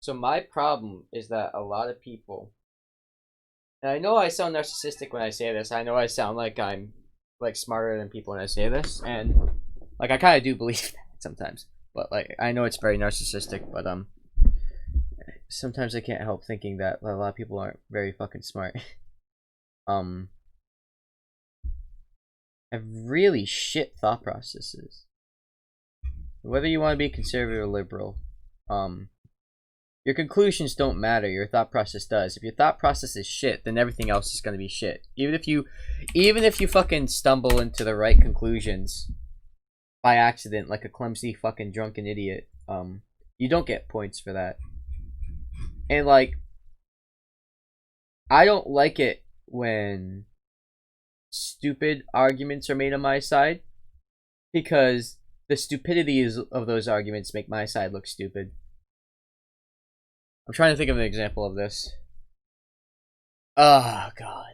So my problem is that a lot of people, and I know I sound narcissistic when I say this. I know I sound like I'm like smarter than people when I say this, and like I kind of do believe that sometimes. But like I know it's very narcissistic, but sometimes I can't help thinking that a lot of people aren't very fucking smart. um, have really shit thought processes. Whether you want to be conservative or liberal, um, your conclusions don't matter. Your thought process does. If your thought process is shit, then everything else is gonna be shit. Even if you fucking stumble into the right conclusions by accident, like a clumsy fucking drunken idiot, you don't get points for that. And like, I don't like it when stupid arguments are made on my side because the stupidity of those arguments make my side look stupid. I'm trying to think of an example of this. Oh, God.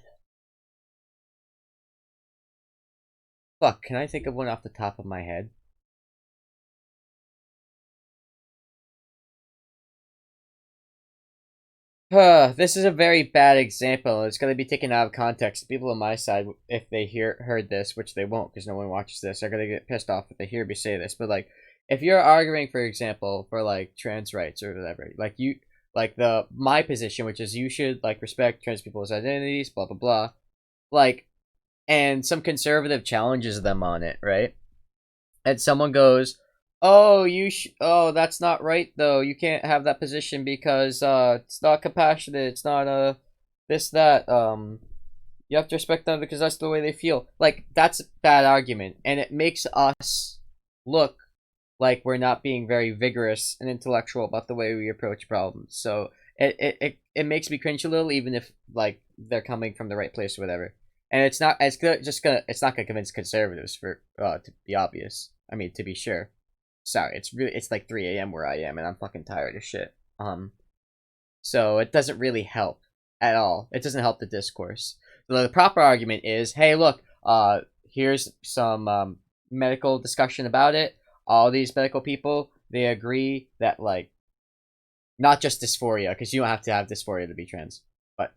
Fuck, can I think of one off the top of my head? This is a very bad example. It's going to be taken out of context. People on my side, if they heard this, which they won't because no one watches this, are going to get pissed off if they hear me say this. But, like, if you're arguing, for example, for, like, trans rights or whatever, like, my position, which is you should, like, respect trans people's identities, blah, blah, blah, like, and some conservative challenges them on it, right? And someone goes, "Oh, oh, that's not right though. You can't have that position because it's not compassionate. It's not this that you have to respect them because that's the way they feel." Like that's a bad argument, and it makes us look like we're not being very vigorous and intellectual about the way we approach problems. So it makes me cringe a little, even if like they're coming from the right place or whatever. And it's not it's not gonna convince conservatives for to be obvious. I mean, to be sure. Sorry, it's like 3 a.m. where I am, and I'm fucking tired as shit. So it doesn't really help at all. It doesn't help the discourse. The proper argument is, hey, look, here's some medical discussion about it. All these medical people, they agree that like, not just dysphoria, because you don't have to have dysphoria to be trans, but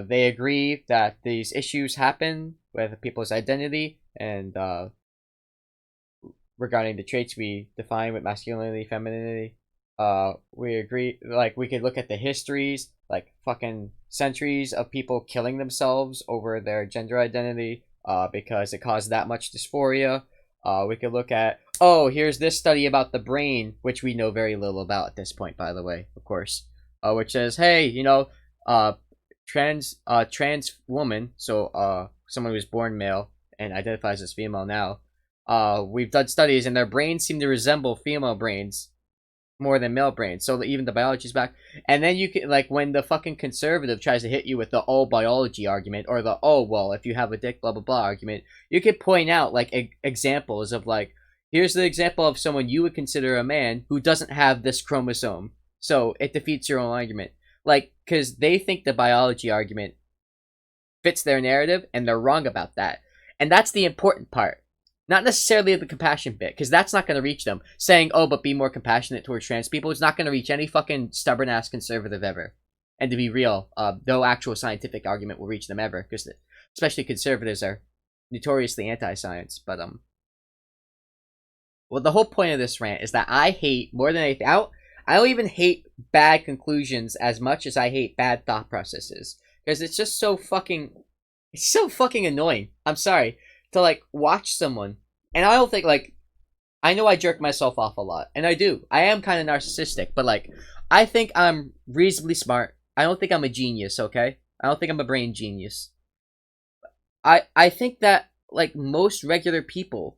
they agree that these issues happen with people's identity and regarding the traits we define with masculinity, femininity. We agree, like, we could look at the histories, like, fucking centuries of people killing themselves over their gender identity, because it caused that much dysphoria. We could look at, oh, here's this study about the brain, which we know very little about at this point, by the way, of course, which says, hey, you know, trans woman, so, someone who's born male and identifies as female now, we've done studies and their brains seem to resemble female brains more than male brains. So even the biology's back. And then you can, like, when the fucking conservative tries to hit you with the oh biology argument or the oh well if you have a dick blah blah blah argument, you could point out like examples of like, here's the example of someone you would consider a man who doesn't have this chromosome. So it defeats your own argument. Like, because they think the biology argument fits their narrative and they're wrong about that. And that's the important part. Not necessarily the compassion bit, because that's not going to reach them. Saying, oh, but be more compassionate towards trans people is not going to reach any fucking stubborn-ass conservative ever. And to be real, no actual scientific argument will reach them ever, because especially conservatives are notoriously anti-science. But, well, the whole point of this rant is that I hate, more than anything, I don't even hate bad conclusions as much as I hate bad thought processes. Because it's just so fucking, it's so fucking annoying. I'm sorry. To like watch someone, and I don't think like, I know I jerk myself off a lot, and I do. I am kind of narcissistic, but like, I think I'm reasonably smart. I don't think I'm a genius, okay? I don't think I'm a brain genius. I think that like most regular people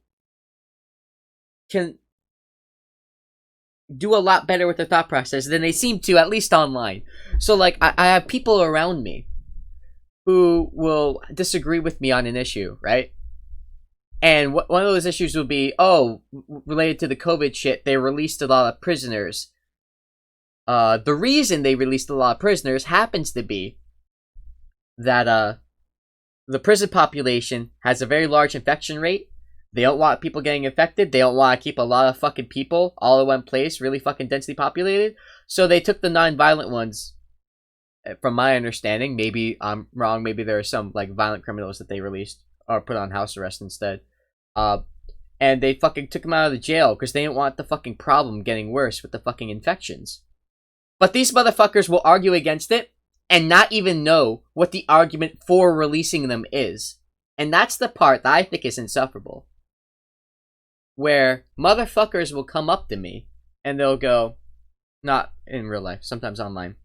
can do a lot better with their thought process than they seem to, at least online. So like, I have people around me who will disagree with me on an issue, right? And one of those issues would be, oh, related to the COVID shit, they released a lot of prisoners. The reason they released a lot of prisoners happens to be that the prison population has a very large infection rate, They don't want people getting infected. They don't want to keep a lot of fucking people all in one place, really fucking densely populated. So they took the non-violent ones. From my understanding, maybe I'm wrong. Maybe there are some like violent criminals that they released or put on house arrest instead. And they fucking took them out of the jail because they didn't want the fucking problem getting worse with the fucking infections. But these motherfuckers will argue against it and not even know what the argument for releasing them is. And that's the part that I think is insufferable. Where motherfuckers will come up to me and they'll go, not in real life, sometimes online.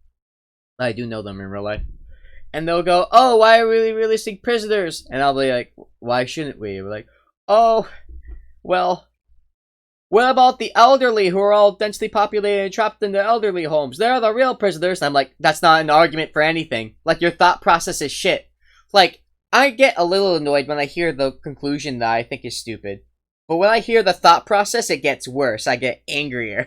I do know them in real life. And they'll go, oh, why are we releasing prisoners? And I'll be like, why shouldn't we? We're like, oh, well, what about the elderly who are all densely populated and trapped in the elderly homes? They're the real prisoners. And I'm like, that's not an argument for anything. Like, your thought process is shit. Like, I get a little annoyed when I hear the conclusion that I think is stupid. But when I hear the thought process, it gets worse. I get angrier.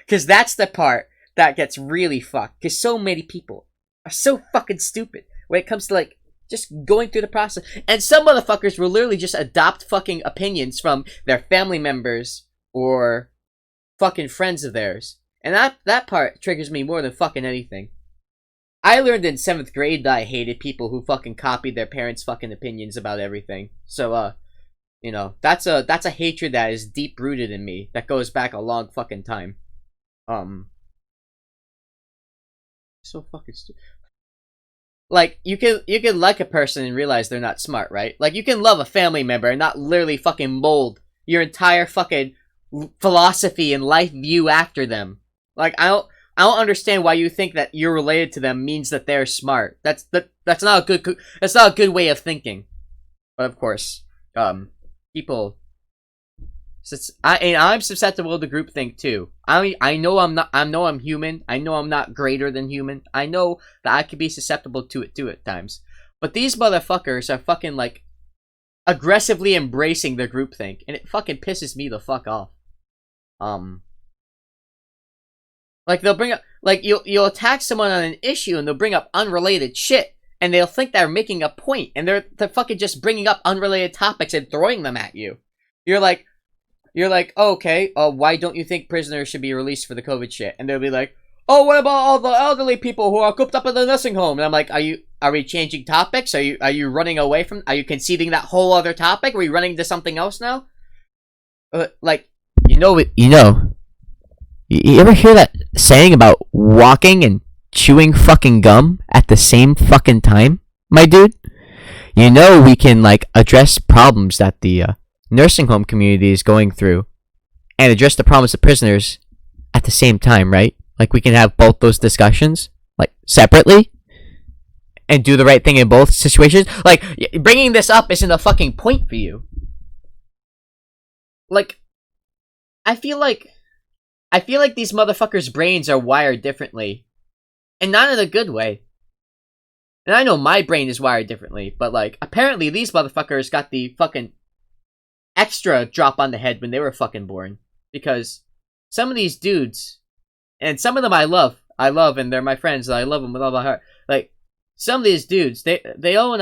Because that's the part that gets really fucked. Because so many people are so fucking stupid when it comes to, like, just going through the process. And some motherfuckers will literally just adopt fucking opinions from their family members or fucking friends of theirs. And that part triggers me more than fucking anything. I learned in 7th grade that I hated people who fucking copied their parents' fucking opinions about everything. So, you know, that's a hatred that is deep rooted in me. That goes back a long fucking time. So fucking stupid. Like, you can like a person and realize they're not smart, right? Like, you can love a family member and not literally fucking mold your entire fucking philosophy and life view after them. Like, I don't understand why you think that you're related to them means that they're smart. That's not a good way of thinking. But of course, people. I'm susceptible to groupthink too. I know I'm human. I know I'm not greater than human. I know that I could be susceptible to it too at times. But these motherfuckers are fucking like aggressively embracing their groupthink, and it fucking pisses me the fuck off. Like they'll bring up, like you'll attack someone on an issue, and they'll bring up unrelated shit, and they'll think they're making a point, and they're fucking just bringing up unrelated topics and throwing them at you. You're like, oh, okay, why don't you think prisoners should be released for the COVID shit? And they'll be like, oh, what about all the elderly people who are cooped up in the nursing home? And I'm like, are we changing topics? Are you running away from, are you conceding that whole other topic? Are we running to something else now? Like, you ever hear that saying about walking and chewing fucking gum at the same fucking time, my dude? You know we can, like, address problems that the, nursing home community is going through and address the problems of prisoners at the same time, right? Like, we can have both those discussions, like, separately and do the right thing in both situations. Like, bringing this up isn't a fucking point for you. Like, I feel like these motherfuckers' brains are wired differently, and not in a good way. And I know my brain is wired differently, but, like, apparently these motherfuckers got the fucking extra drop on the head when they were fucking born. Because some of these dudes, and some of them I love, and they're my friends, and I love them with all my heart. Like, some of these dudes, they own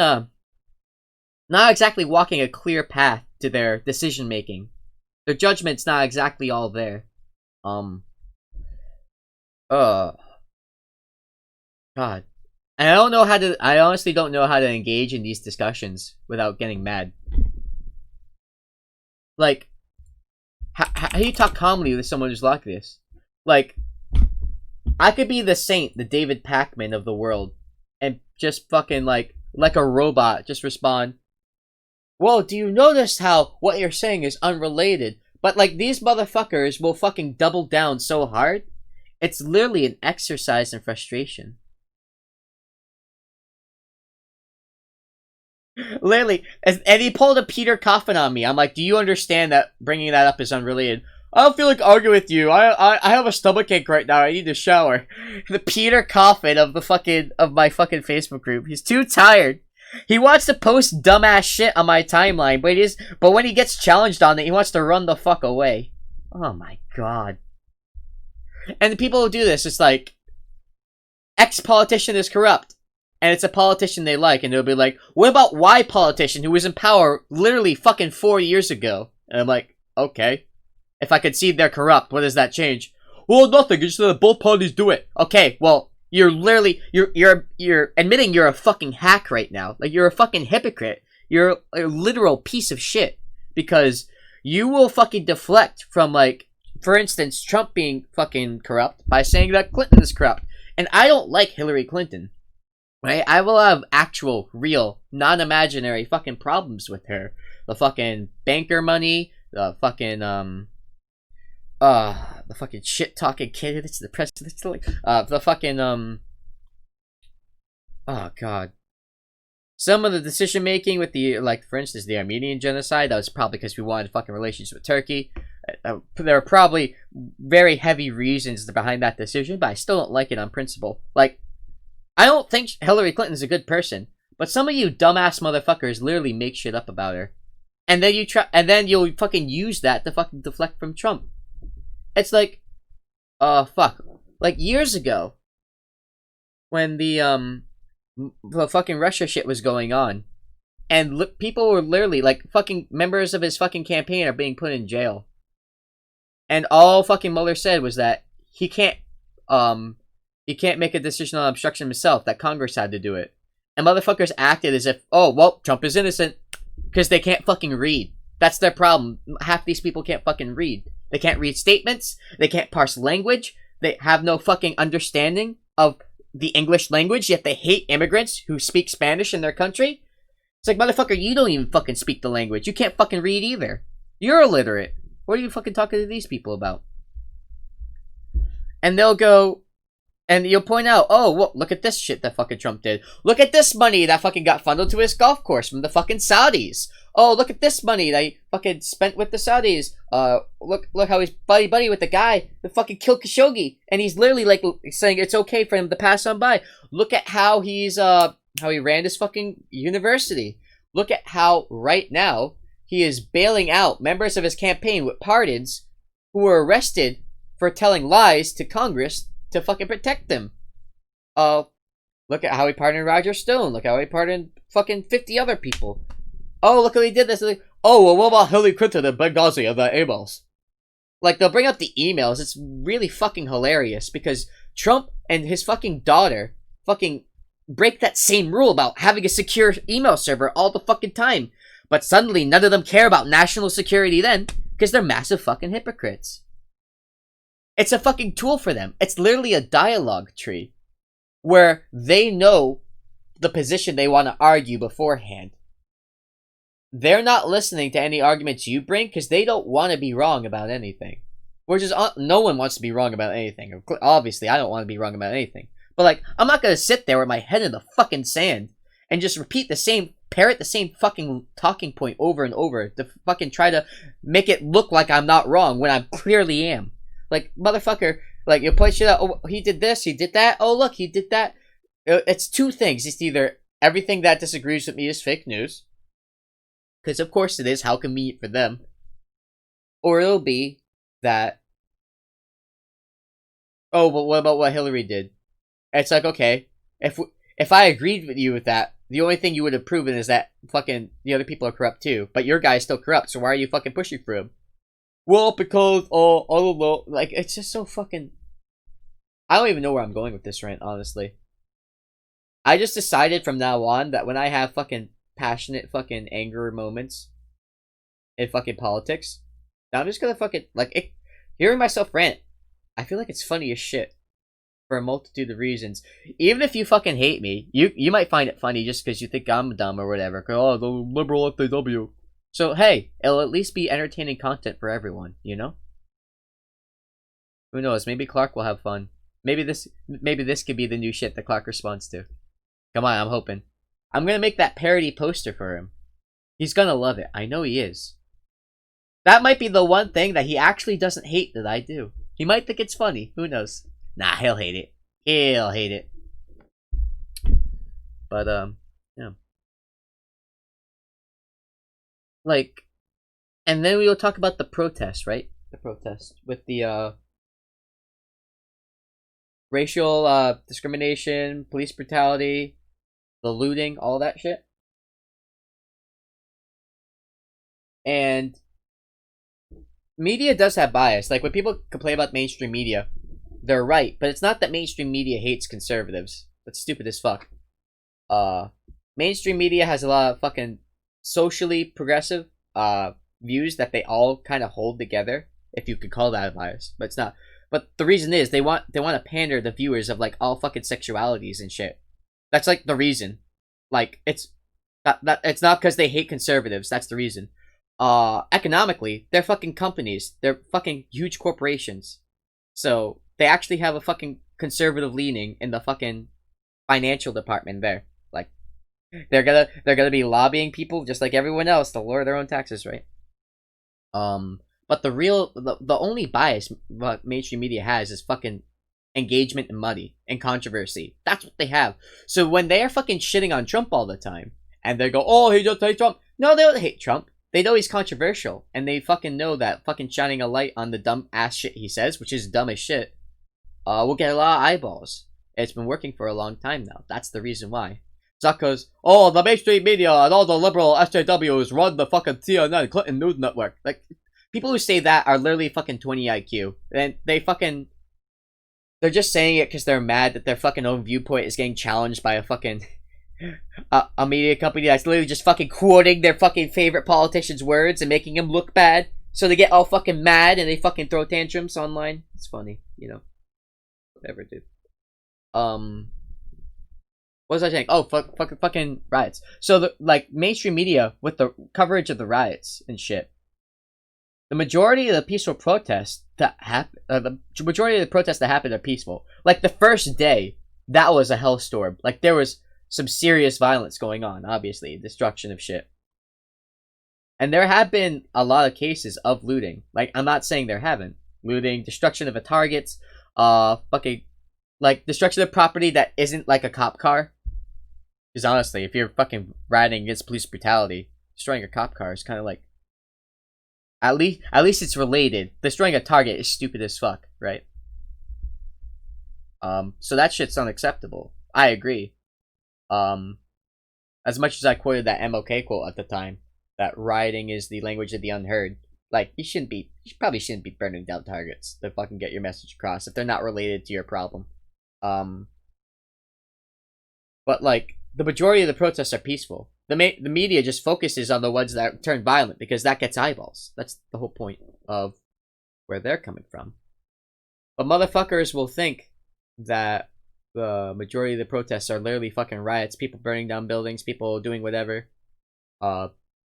not exactly walking a clear path to their decision making. Their judgment's not exactly all there. God. And I honestly don't know how to engage in these discussions without getting mad. Like, how do you talk calmly with someone who's like this? Like, I could be the saint, the David Pacman of the world, and just fucking, like a robot, just respond, well, do you notice how what you're saying is unrelated? But, like, these motherfuckers will fucking double down so hard, it's literally an exercise in frustration. Literally, and he pulled a Peter Coffin on me. I'm like, do you understand that bringing that up is unrelated? I don't feel like arguing with you. I have a stomachache right now. I need to shower. The Peter Coffin of my fucking Facebook group. He's too tired. He wants to post dumbass shit on my timeline, but when he gets challenged on it, he wants to run the fuck away. Oh my god. And the people who do this, it's like, ex-politician is corrupt. and it's a politician they like, and they'll be like, what about Y politician who was in power literally fucking 4 years ago? And I'm like, okay. If I could see they're corrupt, what does that change? Well, nothing. It's just that both parties do it. Okay, well, you're literally you're admitting you're a fucking hack right now. Like, you're a fucking hypocrite. You're a literal piece of shit, because you will fucking deflect from, like, for instance, Trump being fucking corrupt by saying that Clinton is corrupt. And I don't like Hillary Clinton. Right? I will have actual, real, non-imaginary fucking problems with her. The fucking banker money, the fucking shit talking candidates, the president, the fucking oh god. Some of the decision making with the, like, for instance, the Armenian genocide, that was probably because we wanted fucking relations with Turkey. There are probably very heavy reasons behind that decision, but I still don't like it on principle. Like, I don't think Hillary Clinton's a good person, but some of you dumbass motherfuckers literally make shit up about her, and then you'll fucking use that to fucking deflect from Trump. It's like, fuck, like years ago, when the fucking Russia shit was going on, and people were literally, like, fucking members of his fucking campaign are being put in jail. And all fucking Mueller said was that he can't make a decision on obstruction himself, that Congress had to do it. And motherfuckers acted as if, oh, well, Trump is innocent, because they can't fucking read. That's their problem. Half these people can't fucking read. They can't read statements, they can't parse language, they have no fucking understanding of the English language, yet they hate immigrants who speak Spanish in their country. It's like, motherfucker, you don't even fucking speak the language. You can't fucking read either. You're illiterate. What are you fucking talking to these people about? And they'll go, and you'll point out, oh, well, look at this shit that fucking Trump did. Look at this money that fucking got funneled to his golf course from the fucking Saudis. Oh, look at this money that he fucking spent with the Saudis. Look how he's buddy with the guy that fucking killed Khashoggi, and he's literally, like, saying it's okay for him to pass on by. Look at how how he ran his fucking university. Look at how right now he is bailing out members of his campaign with pardons who were arrested for telling lies to Congress to fucking protect them. Look at how he pardoned Roger Stone. Look how he pardoned fucking 50 other people. Oh, look how he did this. Like, oh, well, what about Hillary Clinton and Benghazi and the emails? Like, they'll bring up the emails. It's really fucking hilarious, because Trump and his fucking daughter fucking break that same rule about having a secure email server all the fucking time. But suddenly, none of them care about national security then, because they're massive fucking hypocrites. It's a fucking tool for them. It's literally a dialogue tree, where they know the position they want to argue beforehand. They're not listening to any arguments you bring, because they don't want to be wrong about anything. Which is, no one wants to be wrong about anything. Obviously, I don't want to be wrong about anything. But, like, I'm not going to sit there with my head in the fucking sand and just parrot the same fucking talking point over and over to fucking try to make it look like I'm not wrong when I clearly am. Like, motherfucker, like, you point shit out, oh, he did this, he did that, oh, look, he did that. It's two things. It's either everything that disagrees with me is fake news, because of course it is, how convenient for them, or it'll be that, oh, but what about what Hillary did? It's like, okay, if I agreed with you with that, the only thing you would have proven is that fucking the other people are corrupt too, but your guy's still corrupt, so why are you fucking pushing for him? Well, because, I don't know, like, it's just so fucking, I don't even know where I'm going with this rant, honestly. I just decided from now on that when I have fucking passionate fucking anger moments in fucking politics, now I'm just gonna fucking, like, hearing myself rant, I feel like it's funny as shit. For a multitude of reasons. Even if you fucking hate me, you might find it funny just because you think I'm dumb or whatever. Oh, the liberal FAW. So, hey, it'll at least be entertaining content for everyone, you know? Who knows, maybe Clark will have fun. Maybe this could be the new shit that Clark responds to. Come on, I'm hoping. I'm gonna make that parody poster for him. He's gonna love it. I know he is. That might be the one thing that he actually doesn't hate that I do. He might think it's funny. Who knows? Nah, he'll hate it. He'll hate it. But, yeah. Like, and then we will talk about the protest, right? The protest with the, racial, discrimination, police brutality, the looting, all that shit. And media does have bias. Like, when people complain about mainstream media, they're right, but it's not that mainstream media hates conservatives. That's stupid as fuck. Mainstream media has a lot of fucking socially progressive views that they all kind of hold together, if you could call that a bias, but it's not. But the reason is they want to pander the viewers of like all fucking sexualities and shit. That's like the reason. Like, it's that it's not because they hate conservatives. That's the reason. Economically, they're fucking companies. They're fucking huge corporations. So they actually have a fucking conservative leaning in the fucking financial department there. Like, they're gonna be lobbying people just like everyone else to lower their own taxes, right? But the only bias what mainstream media has is fucking engagement and money and controversy. That's what they have. So when they are fucking shitting on Trump all the time, and they go, "Oh, he just hates Trump," no, they don't hate Trump. They know he's controversial, and they fucking know that fucking shining a light on the dumb ass shit he says, which is dumb as shit, will get a lot of eyeballs. It's been working for a long time now. That's the reason why. Zuck goes, "Oh, the mainstream media and all the liberal SJWs run the fucking CNN Clinton News Network." Like, people who say that are literally fucking 20 IQ. And they're just saying it because they're mad that their fucking own viewpoint is getting challenged by a fucking a media company that's literally just fucking quoting their fucking favorite politician's words and making him look bad. So they get all fucking mad and they fucking throw tantrums online. It's funny, you know. Whatever, dude. What was I saying? Oh, fucking riots. So the mainstream media with the coverage of the riots and shit. The majority of the peaceful protests that happened, are peaceful. Like, the first day, that was a hellstorm. Like, there was some serious violence going on, obviously, destruction of shit. And there have been a lot of cases of looting. Like, I'm not saying there haven't. Looting, destruction of a targets, fucking, like, destruction of property that isn't like a cop car. Because honestly, if you're fucking riding against police brutality, destroying a cop car is kind of like, At least it's related. Destroying a target is stupid as fuck, right? So that shit's unacceptable. I agree. As much as I quoted that MLK quote at the time, that rioting is the language of the unheard. Like, you probably shouldn't be burning down targets to fucking get your message across if they're not related to your problem. But like, the majority of the protests are peaceful. The media just focuses on the ones that turn violent because that gets eyeballs. That's the whole point of where they're coming from. But motherfuckers will think that the majority of the protests are literally fucking riots, people burning down buildings, people doing whatever,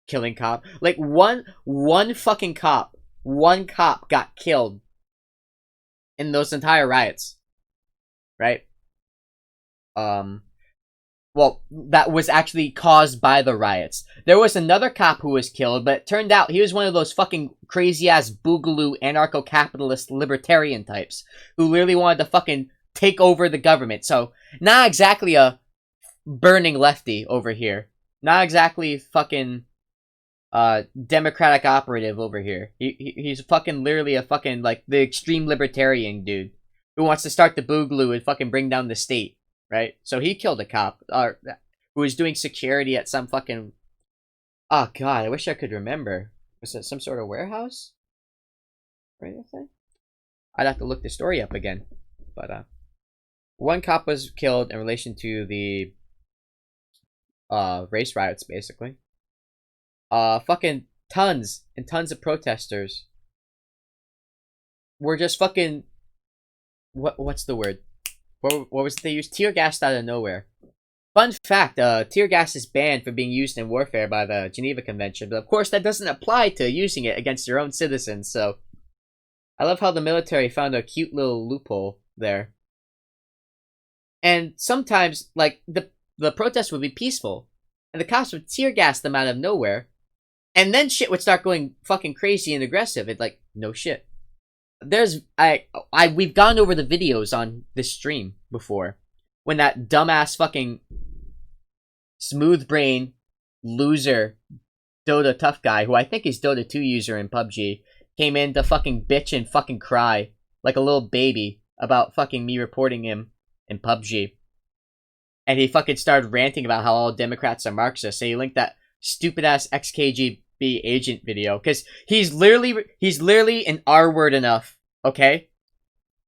killing cop. Like, one cop got killed in those entire riots, right? Well, that was actually caused by the riots. There was another cop who was killed, but it turned out he was one of those fucking crazy-ass boogaloo anarcho-capitalist libertarian types who literally wanted to fucking take over the government. So, not exactly a burning lefty over here. Not exactly fucking democratic operative over here. He's fucking literally a fucking, like, the extreme libertarian dude who wants to start the boogaloo and fucking bring down the state. Right? So he killed a cop who was doing security at some fucking... Oh, God, I wish I could remember. Was it some sort of warehouse? Or anything? I'd have to look the story up again. But, one cop was killed in relation to the race riots, basically. Fucking tons and tons of protesters were just fucking... What's the word? What was it they used? Tear gas out of nowhere. Fun fact, tear gas is banned from being used in warfare by the Geneva Convention, but of course that doesn't apply to using it against your own citizens, so... I love how the military found a cute little loophole there. And sometimes, like, the protests would be peaceful, and the cops would tear gas them out of nowhere, and then shit would start going fucking crazy and aggressive. It's like, no shit. We've gone over the videos on this stream before when that dumbass fucking smooth brain loser Dota tough guy, who I think is Dota 2 user in PUBG, came in to fucking bitch and fucking cry like a little baby about fucking me reporting him in PUBG. and he fucking started ranting about how all Democrats are Marxists. So he linked that stupid ass XKGB agent video because he's literally an R word enough, okay,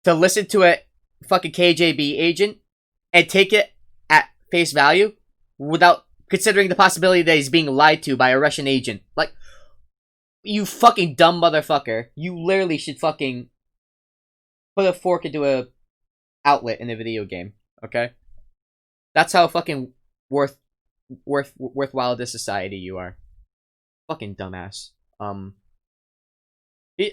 to listen to a fucking KGB agent and take it at face value without considering the possibility that he's being lied to by a Russian agent. Like, you fucking dumb motherfucker. You literally should fucking put a fork into a outlet in a video game, okay? That's how fucking worthwhile this society you are. Fucking dumbass.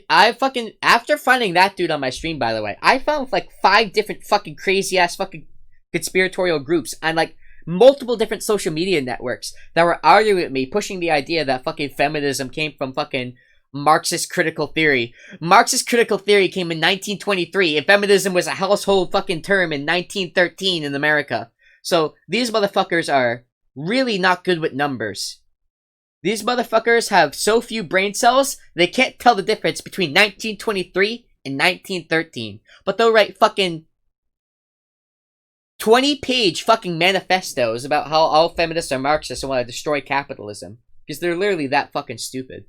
I fucking, after finding that dude on my stream, by the way, I found like 5 different fucking crazy ass fucking conspiratorial groups and like multiple different social media networks that were arguing with me, pushing the idea that fucking feminism came from fucking Marxist critical theory. Marxist critical theory came in 1923, and feminism was a household fucking term in 1913 in America. So these motherfuckers are really not good with numbers. These motherfuckers have so few brain cells, they can't tell the difference between 1923 and 1913. But they'll write fucking 20-page fucking manifestos about how all feminists are Marxists and want to destroy capitalism. Because they're literally that fucking stupid.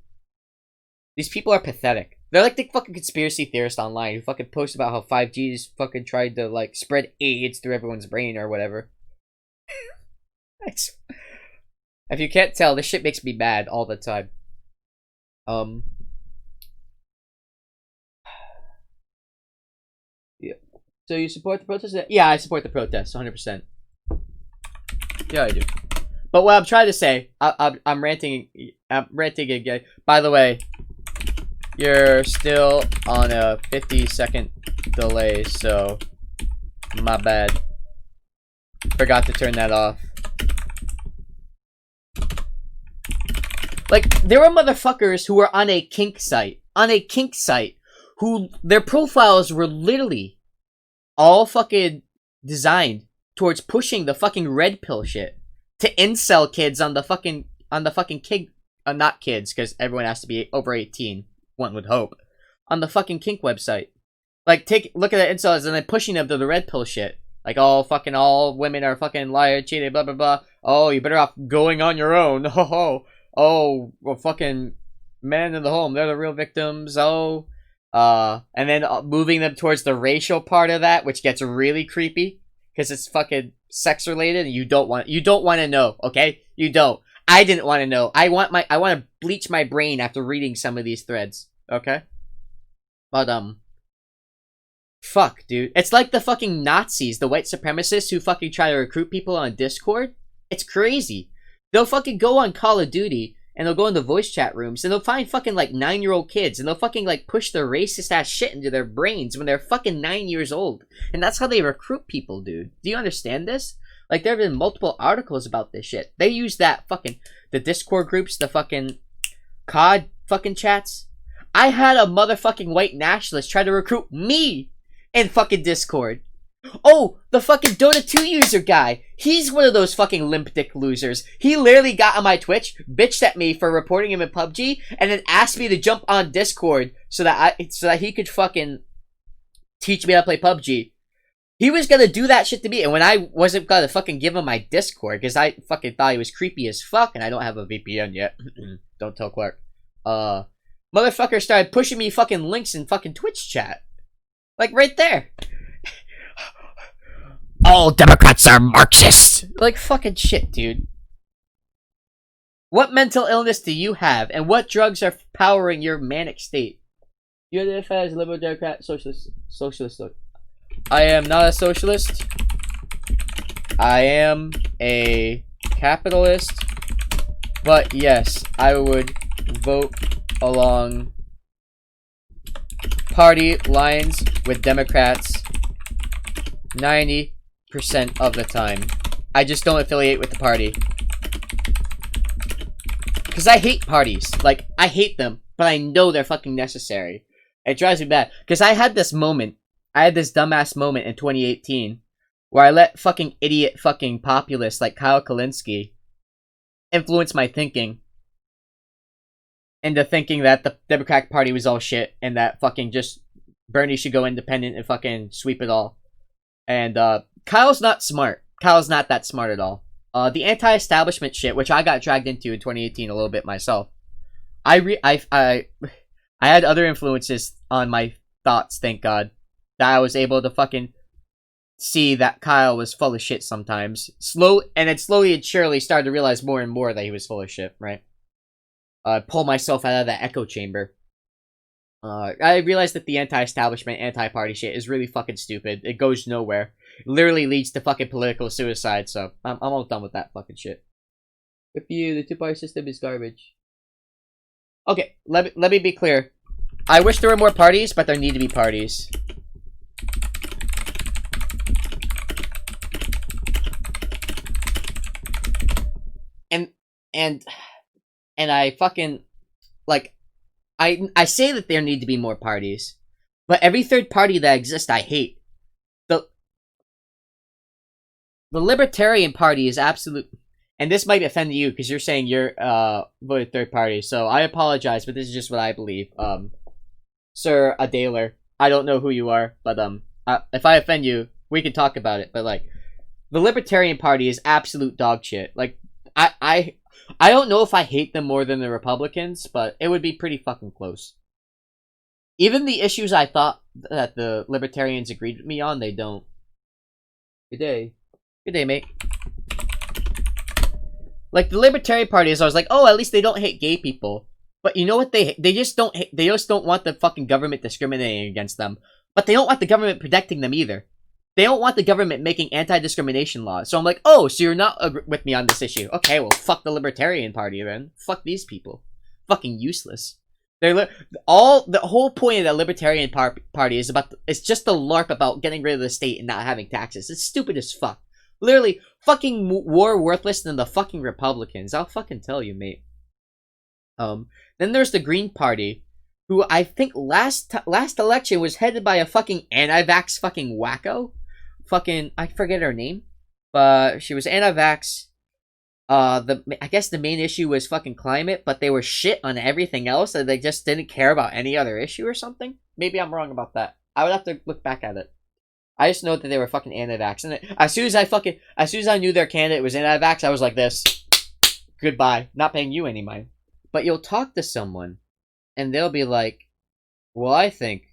These people are pathetic. They're like the fucking conspiracy theorists online who fucking post about how 5G's fucking tried to like spread AIDS through everyone's brain or whatever. If you can't tell, this shit makes me mad all the time. Yeah. So you support the protest? Yeah, I support the protest, 100%. Yeah, I do. But what I'm trying to say, I'm ranting again. By the way, you're still on a 50-second delay, so my bad. Forgot to turn that off. Like, there were motherfuckers who were on a kink site, who their profiles were literally all fucking designed towards pushing the fucking red pill shit to incel kids on the fucking kink, not kids, because everyone has to be over 18, one would hope, on the fucking kink website. Like, look at the incels and then pushing them to the red pill shit. Like, all women are fucking liar, cheated, blah, blah, blah. Oh, you better off going on your own. Ho, ho. Oh, well, fucking men in the home, they're the real victims. Oh, and then moving them towards the racial part of that, which gets really creepy because it's fucking sex related, and you don't want to know, okay? You don't. I didn't want to know. I want to bleach my brain after reading some of these threads, okay? But fuck, dude, it's like the fucking Nazis, the white supremacists who fucking try to recruit people on Discord. It's crazy. They'll fucking go on Call of Duty, and they'll go into voice chat rooms, and they'll find fucking, like, 9-year-old kids, and they'll fucking, like, push their racist-ass shit into their brains when they're fucking 9 years old. And that's how they recruit people, dude. Do you understand this? Like, there have been multiple articles about this shit. They use that fucking, the Discord groups, the fucking COD fucking chats. I had a motherfucking white nationalist try to recruit me in fucking Discord. Oh, the fucking Dota 2 user guy. He's one of those fucking limp dick losers. He literally got on my Twitch, bitched at me for reporting him in PUBG, and then asked me to jump on Discord so that he could fucking teach me how to play PUBG. He was gonna do that shit to me, and when I wasn't gonna fucking give him my Discord, because I fucking thought he was creepy as fuck, and I don't have a VPN yet. Don't tell Clark. Motherfucker started pushing me fucking links in fucking Twitch chat. Like, right there. All Democrats are Marxists. Like, fucking shit, dude. What mental illness do you have, and what drugs are powering your manic state? You identify as a liberal, Democrat, socialist. I am not a socialist. I am a capitalist. But yes, I would vote along party lines with Democrats 90% of the time. I just don't affiliate with the party. Because I hate parties. Like, I hate them, but I know they're fucking necessary. It drives me bad. Because I had this dumbass moment in 2018 where I let fucking idiot fucking populists like Kyle Kalinske influence my thinking into thinking that the Democratic Party was all shit and that fucking just Bernie should go independent and fucking sweep it all. And Kyle's not smart. Kyle's not that smart at all. The anti-establishment shit, which I got dragged into in 2018 a little bit myself. I had other influences on my thoughts, thank God, that I was able to fucking see that Kyle was full of shit sometimes. And then slowly and surely started to realize more and more that he was full of shit, right? Pull myself out of that echo chamber. I realized that the anti-establishment, anti-party shit is really fucking stupid. It goes nowhere. It literally leads to fucking political suicide, so I'm all done with that fucking shit. If the two-party system is garbage. Okay, let me be clear. I wish there were more parties, but there need to be parties. And I fucking, like, I say that there need to be more parties, but every third party that exists I hate. The Libertarian Party is absolute, and this might offend you because you're saying you're voted third party, so I apologize, but this is just what I believe. Sir Zaler, I don't know who you are, but if I offend you, we can talk about it. But like, the Libertarian Party is absolute dog shit. Like, I don't know if I hate them more than the Republicans, but it would be pretty fucking close. Even the issues I thought that the Libertarians agreed with me on, they don't. Good day. Good day, mate. Like, the Libertarian Party is always like, oh, at least they don't hate gay people. But you know what? They just don't hate, they just don't want the fucking government discriminating against them. But they don't want the government protecting them either. They don't want the government making anti-discrimination laws. So I'm like, oh, so you're not with me on this issue. Okay, well, fuck the Libertarian Party, then. Fuck these people. Fucking useless. The whole point of the Libertarian Party is it's just a LARP about getting rid of the state and not having taxes. It's stupid as fuck. Literally, fucking more worthless than the fucking Republicans. I'll fucking tell you, mate. Then there's the Green Party, who I think last election was headed by a fucking anti-vax fucking wacko. Fucking, I forget her name, but she was anti-vax. I guess the main issue was fucking climate, but they were shit on everything else, and they just didn't care about any other issue or something. Maybe I'm wrong about that. I would have to look back at it. I just know that they were fucking anti-vax, and as soon as I knew their candidate was anti-vax, I was like this. Goodbye. Not paying you any mind. But you'll talk to someone, and they'll be like, well, I think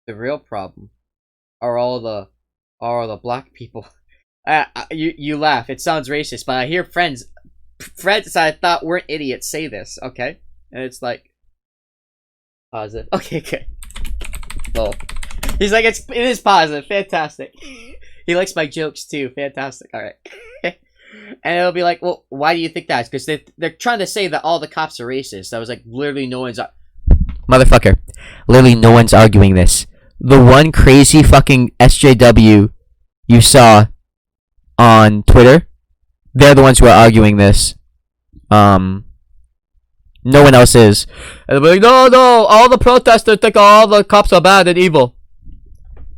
the real problem are all the black people. You laugh. It sounds racist, but I hear friends I thought weren't idiots say this, okay? And it's like, positive. Okay, good. Lol. He's like, it is positive. Fantastic. He likes my jokes too. Fantastic. All right. And it'll be like, well, why do you think that? Because they're trying to say that all the cops are racist. I was like, literally no one's... Motherfucker. Literally no one's arguing this. The one crazy fucking SJW you saw on Twitter, they're the ones who are arguing this. No one else is. And they'll be like, no, all the protesters think all the cops are bad and evil.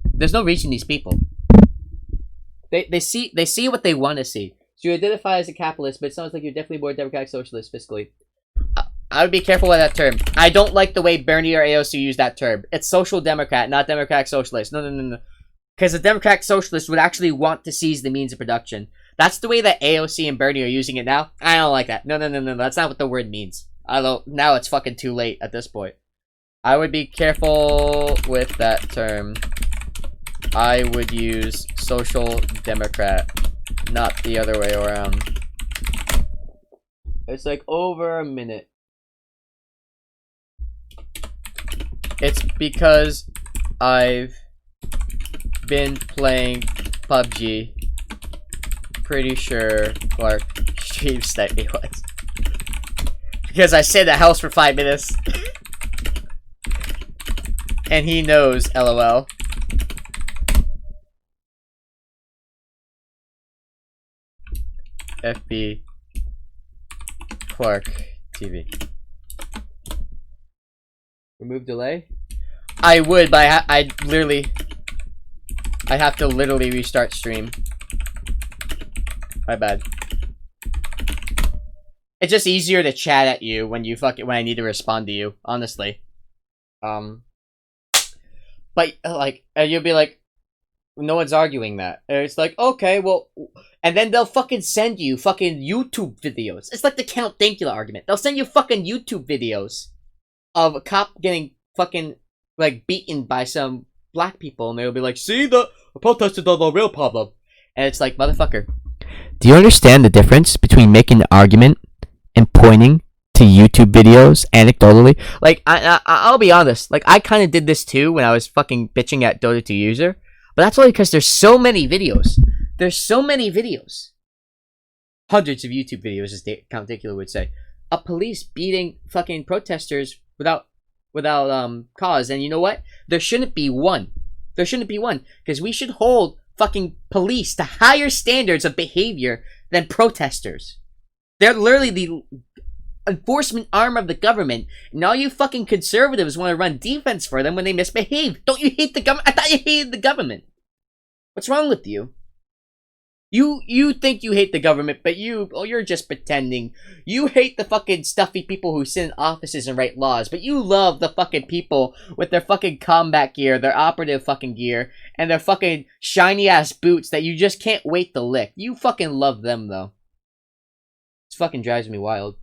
There's no reaching these people. They see what they want to see. So you identify as a capitalist, but it sounds like you're definitely more democratic socialist fiscally. I would be careful with that term. I don't like the way Bernie or AOC use that term. It's social democrat, not democratic socialist. No. Because a democratic socialist would actually want to seize the means of production. That's the way that AOC and Bernie are using it now. I don't like that. No. That's not what the word means. Now it's fucking too late at this point. I would be careful with that term. I would use social democrat, not the other way around. It's like over a minute. It's because I've been playing PUBG. Pretty sure Clark stream sniped me once. Because I stayed at the house for 5 minutes. And he knows, LOL. FB Clark TV. Remove delay? I would, but I'd have to literally restart stream. My bad. It's just easier to chat at you when I need to respond to you, honestly. But like, you'll be like, No one's arguing that. It's like, okay, well, and then they'll fucking send you fucking YouTube videos. It's like the Count Dankula argument. They'll send you fucking YouTube videos of a cop getting fucking like beaten by some black people, and they'll be like, "See, the protesters are the real problem," and it's like, motherfucker. Do you understand the difference between making an argument and pointing to YouTube videos anecdotally? Like, I'll be honest. Like, I kind of did this too when I was fucking bitching at Dota 2 user, but that's only because there's so many videos. There's so many videos. Hundreds of YouTube videos, as Count Dankula would say, of police beating fucking protesters without cause. And you know what? There shouldn't be one. There shouldn't be one, because we should hold fucking police to higher standards of behavior than protesters. They're literally the enforcement arm of the government, and all you fucking conservatives want to run defense for them when they misbehave. Don't you hate the government? I thought you hated the government. What's wrong with you? You think you hate the government, but you're just pretending. You hate the fucking stuffy people who sit in offices and write laws, but you love the fucking people with their fucking combat gear, their operative fucking gear, and their fucking shiny ass boots that you just can't wait to lick. You fucking love them though. It fucking drives me wild.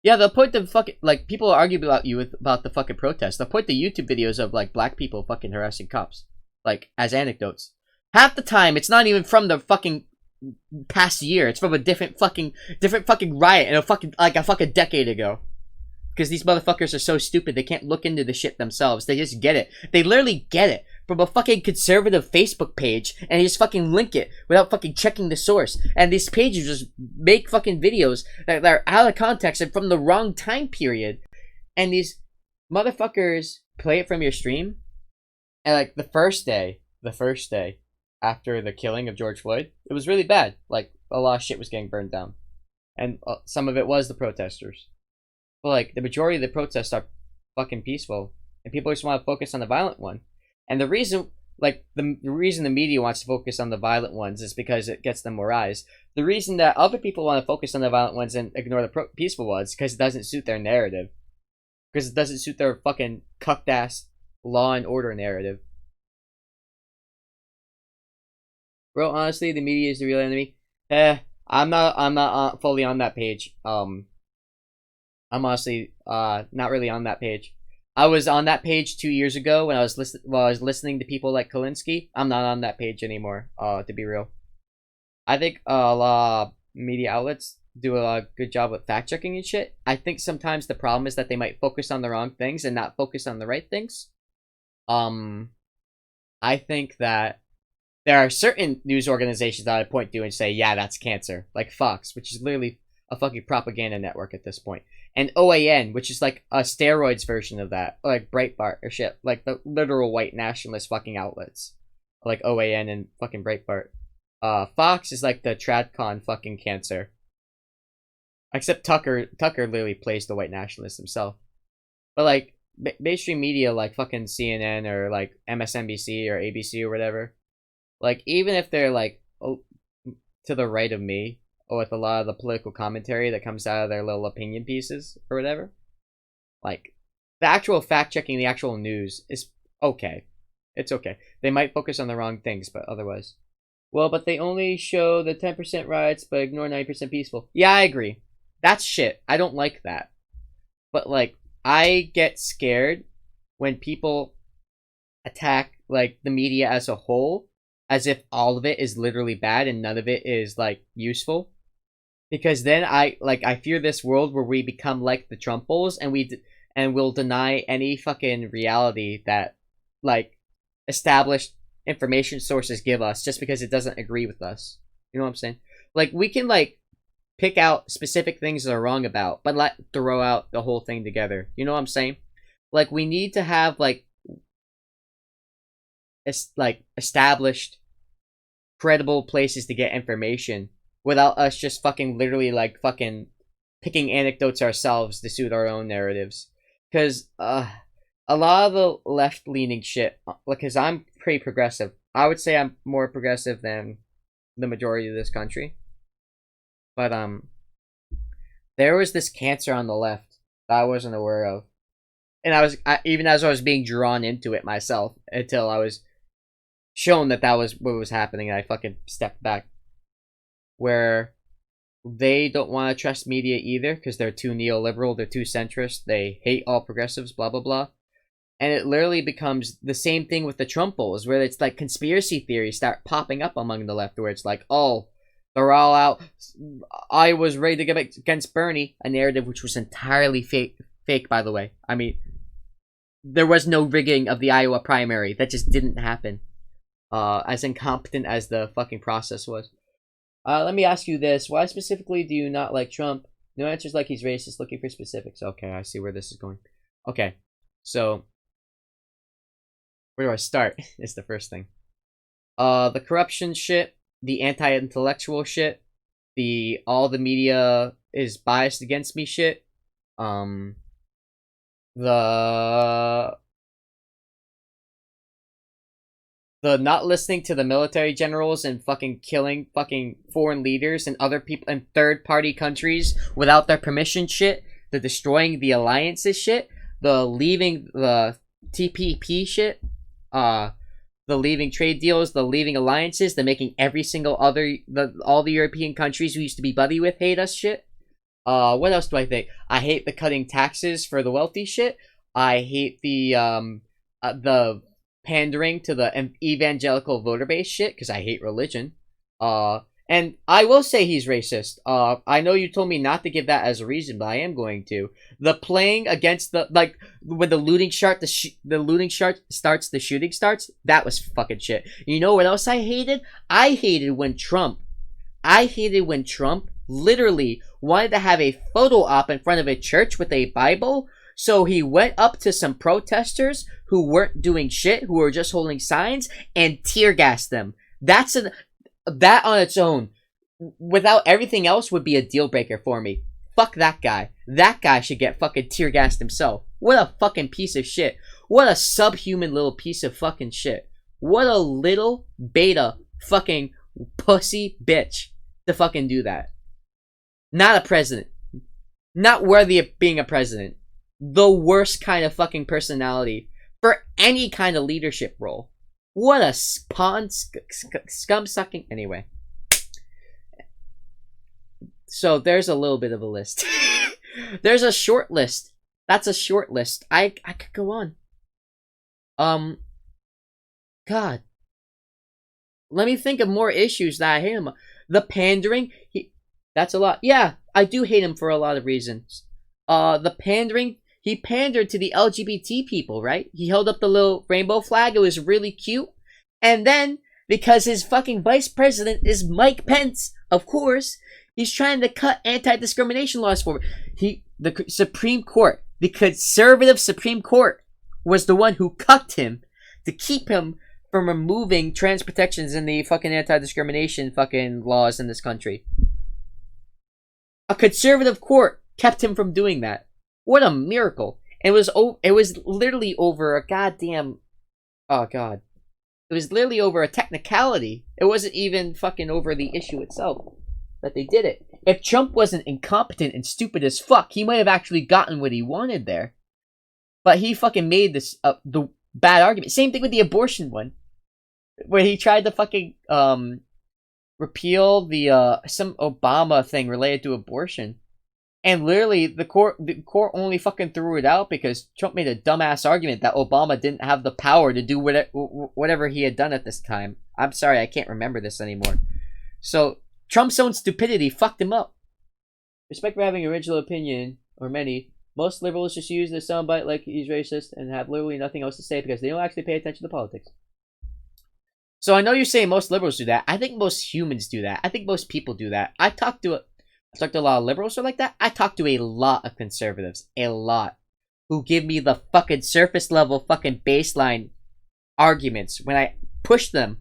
Yeah, they'll point the fucking, like, people argue about you about the fucking protests. They'll point the YouTube videos of like black people fucking harassing cops, like, as anecdotes. Half the time, it's not even from the fucking past year. It's from a different fucking riot in a fucking decade ago. Because these motherfuckers are so stupid, they can't look into the shit themselves. They just get it. They literally get it from a fucking conservative Facebook page, and they just fucking link it without fucking checking the source. And these pages just make fucking videos that are out of context and from the wrong time period. And these motherfuckers play it from your stream, and like the first day after the killing of George Floyd, it was really bad. Like, a lot of shit was getting burned down. And some of it was the protesters. But, like, the majority of the protests are fucking peaceful. And people just want to focus on the violent one. And the reason, like, the reason the media wants to focus on the violent ones is because it gets them more eyes. The reason that other people want to focus on the violent ones and ignore the peaceful ones is because it doesn't suit their narrative. Because it doesn't suit their fucking cucked-ass law and order narrative. Bro, honestly, the media is the real enemy. I'm not fully on that page. I'm honestly not really on that page. I was on that page 2 years ago when I was listening to people like Kalinsky. I'm not on that page anymore. To be real, I think a lot of media outlets do a good job with fact checking and shit. I think sometimes the problem is that they might focus on the wrong things and not focus on the right things. I think that there are certain news organizations that I point to and say, yeah, that's cancer. Like Fox, which is literally a fucking propaganda network at this point. And OAN, which is like a steroids version of that. Or like Breitbart or shit. Like the literal white nationalist fucking outlets. Like OAN and fucking Breitbart. Fox is like the TradCon fucking cancer. Except Tucker literally plays the white nationalist himself. But like, mainstream media like fucking CNN or like MSNBC or ABC or whatever. Like, even if they're, like, to the right of me, or with a lot of the political commentary that comes out of their little opinion pieces, or whatever, like, the actual fact-checking, the actual news is okay. It's okay. They might focus on the wrong things, but otherwise. Well, but they only show the 10% riots, but ignore 90% peaceful. Yeah, I agree. That's shit. I don't like that. But, like, I get scared when people attack, like, the media as a whole, as if all of it is literally bad and none of it is, like, useful. Because then I fear this world where we become like the Trumples and we'll deny any fucking reality that, like, established information sources give us just because it doesn't agree with us. You know what I'm saying? Like, we can, like, pick out specific things that are wrong about, but throw out the whole thing together. You know what I'm saying? Like, we need to have, like established credible places to get information without us just fucking literally like fucking picking anecdotes ourselves to suit our own narratives. Because a lot of the left-leaning shit, because I'm pretty progressive, I would say I'm more progressive than the majority of this country, but there was this cancer on the left that I wasn't aware of, and even as I was being drawn into it myself, until I was shown that that was what was happening, and I fucking stepped back. Where they don't want to trust media either because they're too neoliberal, they're too centrist, they hate all progressives, blah blah blah. And it literally becomes the same thing with the Trump polls, where it's like conspiracy theories start popping up among the left, where it's like, oh, they're all out. I was ready to go against Bernie, a narrative which was entirely fake. Fake, by the way. I mean, there was no rigging of the Iowa primary. That just didn't happen. As incompetent as the fucking process was. Let me ask you this: why specifically do you not like Trump? No answers like he's racist. Looking for specifics. Okay, I see where this is going. Okay, so where do I start? Is the first thing. The corruption shit, the anti-intellectual shit, the all the media is biased against me shit. The not listening to the military generals and fucking killing fucking foreign leaders and other people in third party countries without their permission shit, the destroying the alliances shit, the leaving the TPP shit, the leaving trade deals, the leaving alliances, the making every single other all the European countries who used to be buddy with hate us shit. What else do I think? I hate the cutting taxes for the wealthy shit. I hate the pandering to the evangelical voter base shit because I hate religion. And I will say he's racist. I know you told me not to give that as a reason, but I am going to. The playing against the like when the looting start, the looting start starts, the shooting starts. That was fucking shit. You know what else I hated? I hated when Trump literally wanted to have a photo op in front of a church with a Bible. So he went up to some protesters who weren't doing shit, who were just holding signs, and tear gassed them. That on its own, without everything else, would be a deal breaker for me. Fuck that guy. That guy should get fucking tear gassed himself. What a fucking piece of shit. What a subhuman little piece of fucking shit. What a little beta fucking pussy bitch to fucking do that. Not a president. Not worthy of being a president. The worst kind of fucking personality for any kind of leadership role. What a spawn scum sucking. Anyway, so there's a little bit of a list. There's a short list. That's a short list. I could go on. God, let me think of more issues that I hate him. The pandering. That's a lot. Yeah, I do hate him for a lot of reasons. The pandering. He pandered to the LGBT people, right? He held up the little rainbow flag. It was really cute. And then, because his fucking vice president is Mike Pence, of course, he's trying to cut anti-discrimination laws for the Supreme Court. The conservative Supreme Court was the one who cucked him to keep him from removing trans protections in the fucking anti-discrimination fucking laws in this country. A conservative court kept him from doing that. What a miracle. It was literally over a goddamn... Oh, God. It was literally over a technicality. It wasn't even fucking over the issue itself that they did it. If Trump wasn't incompetent and stupid as fuck, he might have actually gotten what he wanted there. But he fucking made this the bad argument. Same thing with the abortion one. Where he tried to fucking repeal the some Obama thing related to abortion. And literally, the court only fucking threw it out because Trump made a dumbass argument that Obama didn't have the power to do whatever he had done at this time. I'm sorry, I can't remember this anymore. So, Trump's own stupidity fucked him up. Respect for having original opinion, or many. Most liberals just use the soundbite like he's racist and have literally nothing else to say because they don't actually pay attention to politics. So I know you're saying most liberals do that. I think most humans do that. I think most people do that. I talked to a lot of liberals who are like that. I talk to a lot of conservatives. A lot. Who give me the fucking surface level fucking baseline arguments. When I push them,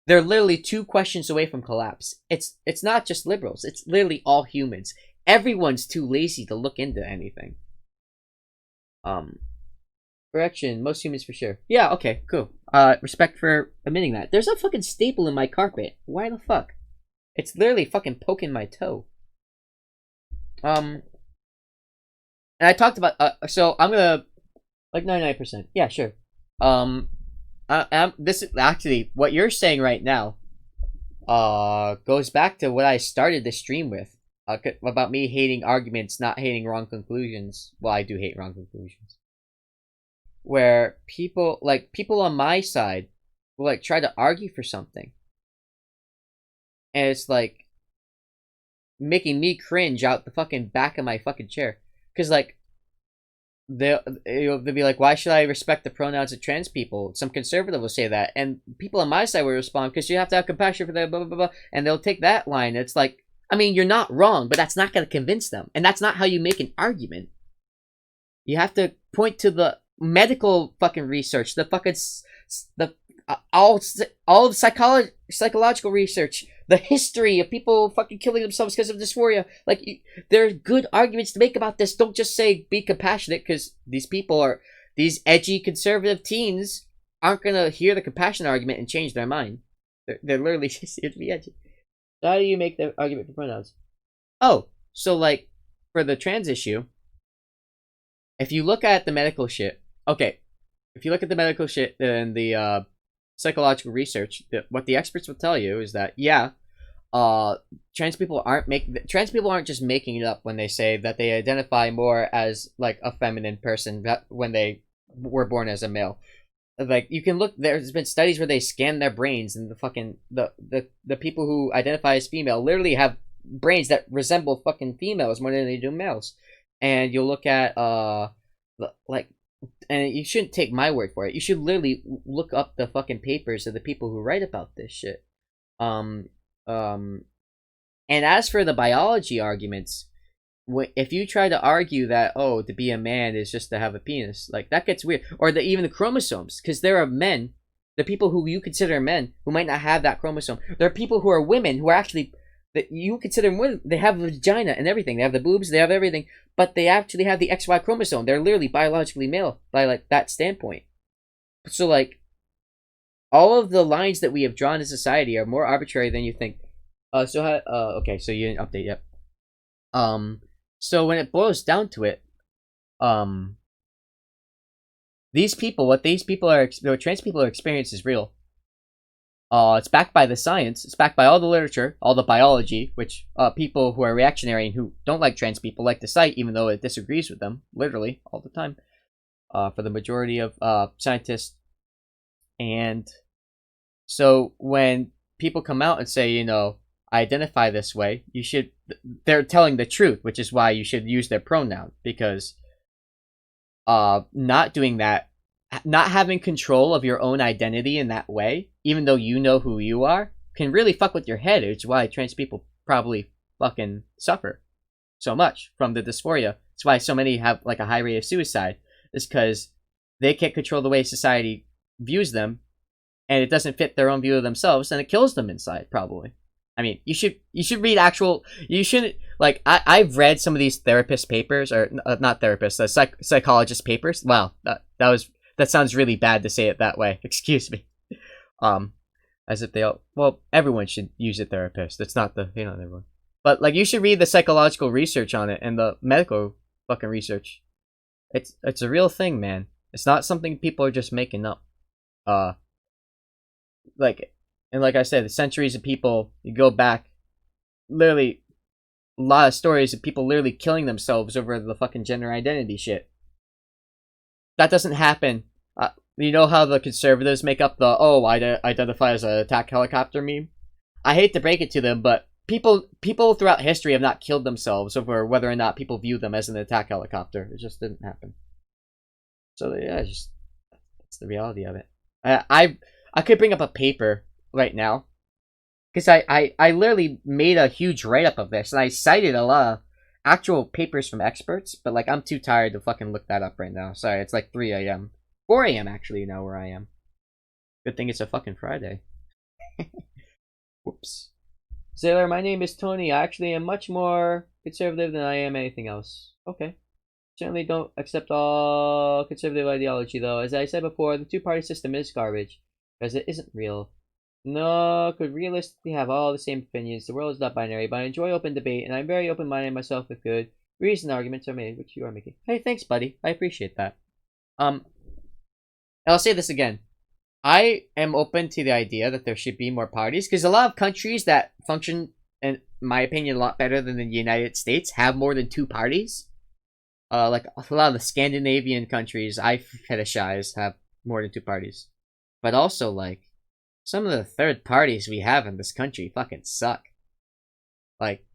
they're literally 2 questions away from collapse. It's not just liberals. It's literally all humans. Everyone's too lazy to look into anything. Correction. Most humans for sure. Yeah, okay, cool. Respect for admitting that. There's a fucking staple in my carpet. Why the fuck? It's literally fucking poking my toe. And I talked about, so I'm gonna, like 99%. Yeah, sure. this is actually what you're saying right now. Goes back to what I started the stream with. About me hating arguments, not hating wrong conclusions. Well, I do hate wrong conclusions. Where people on my side will like try to argue for something, and it's like making me cringe out the fucking back of my fucking chair. Cause like they'll be like, why should I respect the pronouns of trans people? Some conservative will say that, and people on my side will respond, because you have to have compassion for them, blah blah blah blah, and they'll take that line. It's like, I mean, you're not wrong, but that's not going to convince them, and that's not how you make an argument. You have to point to the medical fucking research, the fucking all of psychological research, the history of people fucking killing themselves because of dysphoria. Like, there are good arguments to make about this. Don't just say be compassionate, because these edgy conservative teens aren't gonna hear the compassion argument and change their mind. They're literally just here to be edgy. So how do you make the argument for pronouns? Oh, so like for the trans issue, if you look at the medical shit, okay, if you look at the medical shit and the psychological research, what the experts will tell you is that trans people aren't just making it up when they say that they identify more as like a feminine person when they were born as a male. Like, you can look, there's been studies where they scan their brains, and the people who identify as female literally have brains that resemble fucking females more than they do males. And you'll look at and you shouldn't take my word for it. You should literally look up the fucking papers of the people who write about this shit. And as for the biology arguments, if you try to argue that, to be a man is just to have a penis, like, that gets weird. Or even the chromosomes, because there are men, the people who you consider men, who might not have that chromosome. There are people who are women who are actually, that you consider women, they have a vagina and everything. They have the boobs, they have everything, but they actually have the XY chromosome. They're literally biologically male by like that standpoint. So like, all of the lines that we have drawn in society are more arbitrary than you think. Okay, so you didn't update yet. So when it boils down to it, what trans people are experiencing is real. It's backed by the science. It's backed by all the literature, all the biology, which people who are reactionary and who don't like trans people like to cite, even though it disagrees with them, literally, all the time, for the majority of scientists. And so when people come out and say, I identify this way, they're telling the truth, which is why you should use their pronoun, because not doing that, not having control of your own identity in that way, even though you know who you are, can really fuck with your head. It's why trans people probably fucking suffer so much from the dysphoria. It's why so many have like a high rate of suicide, is because they can't control the way society views them, and it doesn't fit their own view of themselves, and it kills them inside, probably. I mean, you should read you shouldn't, like, I've read some of these therapist papers, or not therapists, psychologist papers. Wow, that sounds really bad to say it that way. Excuse me. As if everyone should use a therapist. It's not everyone. But like, you should read the psychological research on it and the medical fucking research. It's a real thing, man. It's not something people are just making up. Like I said, the centuries of people, you go back, literally, a lot of stories of people literally killing themselves over the fucking gender identity shit. That doesn't happen. You know how the conservatives make up the, I identify as an attack helicopter meme? I hate to break it to them, but people throughout history have not killed themselves over whether or not people view them as an attack helicopter. It just didn't happen. So yeah, that's the reality of it. I could bring up a paper right now, because I literally made a huge write-up of this, and I cited a lot of actual papers from experts, but like, I'm too tired to fucking look that up right now. Sorry, it's like 3 a.m. 4 a.m. actually now where I am. Good thing it's a fucking Friday. Whoops. Zaler, my name is Tony. I actually am much more conservative than I am anything else. Okay. Certainly don't accept all conservative ideology, though. As I said before, the two-party system is garbage, because it isn't real. No, could realistically have all the same opinions. The world is not binary, but I enjoy open debate, and I'm very open-minded myself if good reason arguments are made, which you are making. Hey, thanks, buddy. I appreciate that. I'll say this again. I am open to the idea that there should be more parties because a lot of countries that function, in my opinion, a lot better than the United States have more than 2 parties. Like a lot of the Scandinavian countries I fetishize have more than 2 parties. But also, like, some of the third parties we have in this country fucking suck. Like,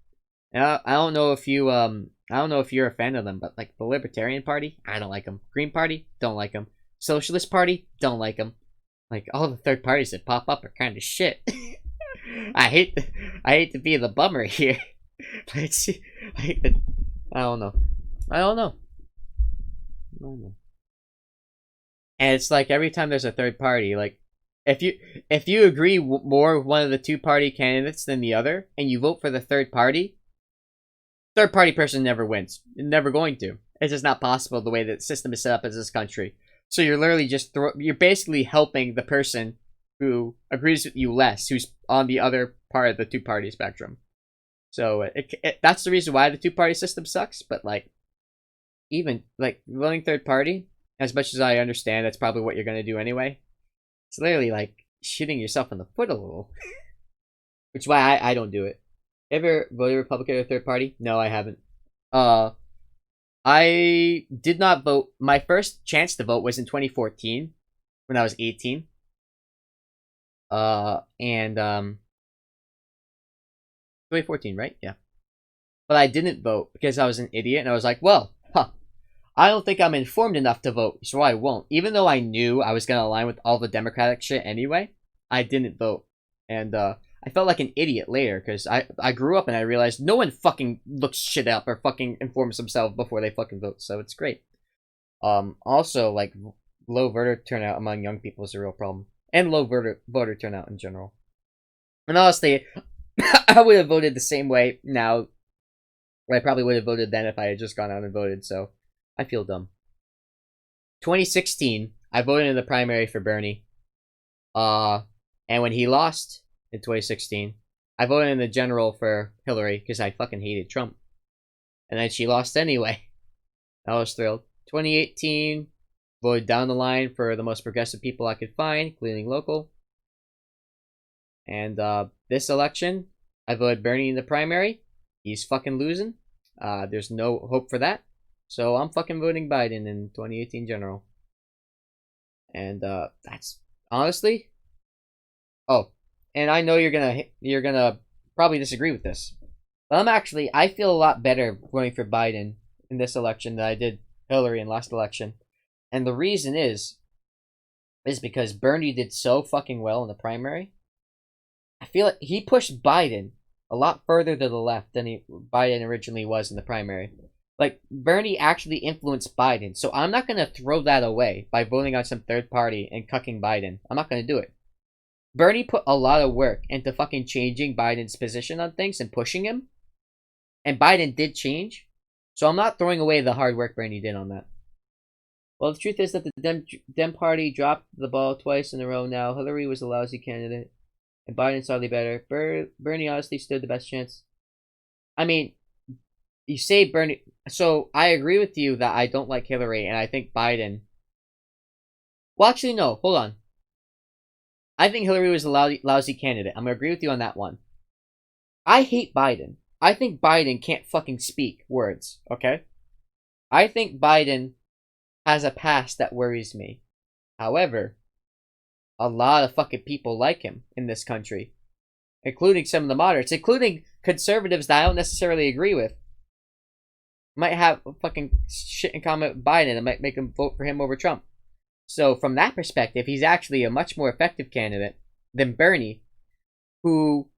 I don't know if you I don't know if you're a fan of them, but like the Libertarian Party, I don't like them. Green Party, don't like them. Socialist Party, don't like them. Like all the third parties that pop up are kind of shit. I hate to be the bummer here, but it's like I don't know. I don't know. I don't know. And it's like every time there's a third party, like if you agree more with one of the 2 party candidates than the other, and you vote for the third party person never wins. Never going to. It's just not possible the way that the system is set up in this country. So you're literally just you're basically helping the person who agrees with you less, who's on the other part of the 2 party spectrum. So that's the reason why the 2 party system sucks. But like, even like voting third party, as much as I understand that's probably what you're gonna do anyway, it's literally like shooting yourself in the foot a little. Which is why I don't do it. Ever voted Republican or third party? No, I haven't. I did not vote. My first chance to vote was in 2014 when I was 18. And 2014, right? Yeah. But I didn't vote because I was an idiot, and I was like, well, I don't think I'm informed enough to vote, so I won't. Even though I knew I was gonna align with all the Democratic shit anyway, I didn't vote. And I felt like an idiot later because I grew up and I realized no one fucking looks shit up or fucking informs themselves before they fucking vote, so it's great. Also, like, low voter turnout among young people is a real problem. And low voter turnout in general. And honestly, I would have voted the same way now. I probably would have voted then if I had just gone out and voted, so I feel dumb. 2016, I voted in the primary for Bernie. And when he lost in 2016, I voted in the general for Hillary because I fucking hated Trump. And then she lost anyway. I was thrilled. 2018, voted down the line for the most progressive people I could find, including local. And this election, I voted Bernie in the primary. He's fucking losing. There's no hope for that. So I'm fucking voting Biden in 2018 general. And that's honestly. Oh, and I know you're gonna probably disagree with this, but I feel a lot better voting for Biden in this election than I did Hillary in last election, and the reason is because Bernie did so fucking well in the primary. I feel like he pushed Biden a lot further to the left than Biden originally was in the primary. Like, Bernie actually influenced Biden, so I'm not gonna throw that away by voting on some third party and cucking Biden. I'm not gonna do it. Bernie put a lot of work into fucking changing Biden's position on things and pushing him. And Biden did change. So I'm not throwing away the hard work Bernie did on that. Well, the truth is that the Dem Party dropped the ball twice in a row now. Hillary was a lousy candidate. And Biden slightly better. Bernie honestly stood the best chance. I mean, you say Bernie... So, I agree with you that I don't like Hillary, and I think Biden... Well, actually, no. Hold on. I think Hillary was a lousy candidate. I'm going to agree with you on that one. I hate Biden. I think Biden can't fucking speak words, okay? I think Biden has a past that worries me. However, a lot of fucking people like him in this country. Including some of the moderates. Including conservatives that I don't necessarily agree with. Might have fucking shit in common with Biden and might make them vote for him over Trump. So from that perspective, he's actually a much more effective candidate than Bernie, who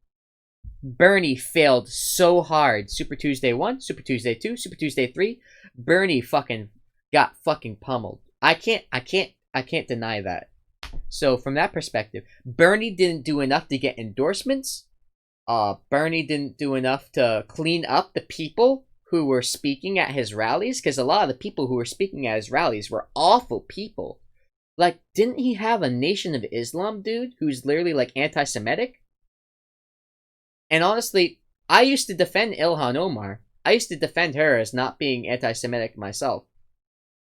Bernie failed so hard. Super Tuesday 1, Super Tuesday 2, Super Tuesday 3. Bernie fucking got fucking pummeled. I can't deny that. So from that perspective, Bernie didn't do enough to get endorsements. Bernie didn't do enough to clean up the people who were speaking at his rallies, because a lot of the people who were speaking at his rallies were awful people. Like, didn't he have a Nation of Islam dude who's literally, like, anti-Semitic? And honestly, I used to defend Ilhan Omar. I used to defend her as not being anti-Semitic myself.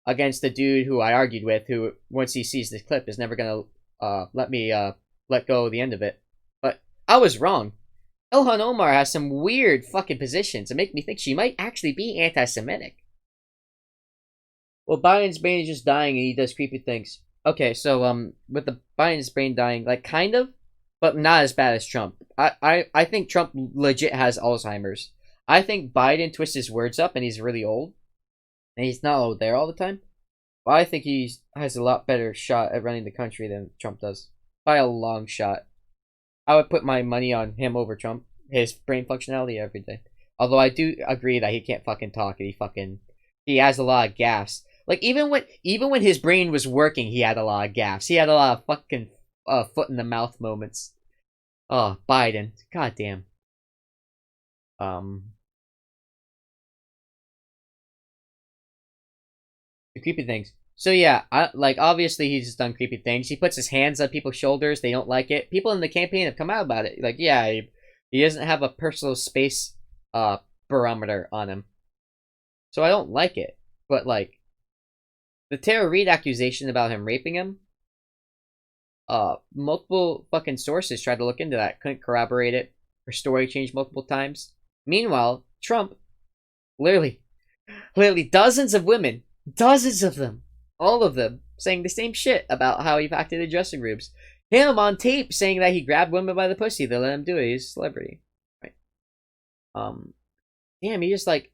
Against the dude who I argued with, who, once he sees this clip, is never gonna let me let go of the end of it. But I was wrong. Ilhan Omar has some weird fucking positions that make me think she might actually be anti-Semitic. Well, Biden's brain is just dying and he does creepy things. Okay, so with the Biden's brain dying, like kind of, but not as bad as Trump. I think Trump legit has Alzheimer's. I think Biden twists his words up and he's really old, and he's not all there all the time. But I think he has a lot better shot at running the country than Trump does, by a long shot. I would put my money on him over Trump. His brain functionality every day. Although I do agree that he can't fucking talk and he has a lot of gaffes. Like even when his brain was working, he had a lot of gaffes. He had a lot of fucking foot in the mouth moments. Oh, Biden. Goddamn. The creepy things. So yeah, obviously he's just done creepy things. He puts his hands on people's shoulders. They don't like it. People in the campaign have come out about it. Like, yeah, he doesn't have a personal space barometer on him. So I don't like it. But like the Tara Reid accusation about him raping him, multiple fucking sources tried to look into that, couldn't corroborate it. Her story changed multiple times. Meanwhile, Trump, literally dozens of women, dozens of them, all of them, saying the same shit about how he acted in dressing rooms. Him on tape saying that he grabbed women by the pussy. They let him do it. He's a celebrity, right? Damn, he just like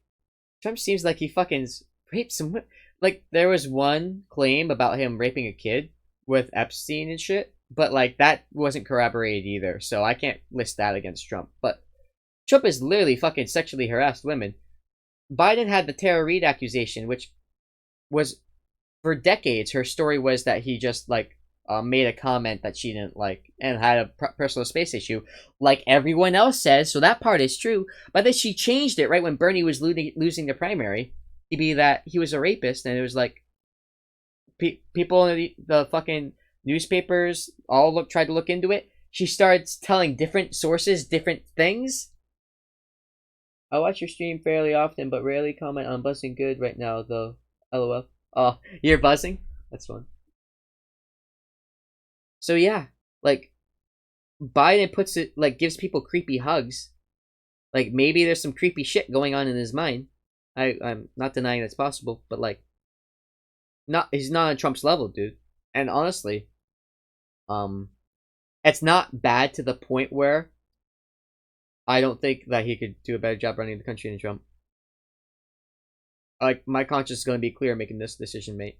Trump seems like he fucking raped some women. Like there was one claim about him raping a kid with Epstein and shit, but like that wasn't corroborated either. So I can't list that against Trump. But Trump has literally fucking sexually harassed women. Biden had the Tara Reid accusation, which was for decades. Her story was that he just like made a comment that she didn't like and had a personal space issue, like everyone else says. So that part is true. But then she changed it right when Bernie was losing the primary to be that he was a rapist, and it was like people in the fucking newspapers all tried to look into it. She starts telling different sources different things. I watch your stream fairly often, but rarely comment on buzzing good right now, though. LOL. Oh, you're buzzing? That's fun. So yeah, like Biden puts it like gives people creepy hugs. Like maybe there's some creepy shit going on in his mind. I'm not denying that's possible, but like he's not on Trump's level, dude. And honestly, it's not bad to the point where I don't think that he could do a better job running the country than Trump. Like my conscience is going to be clear making this decision, mate.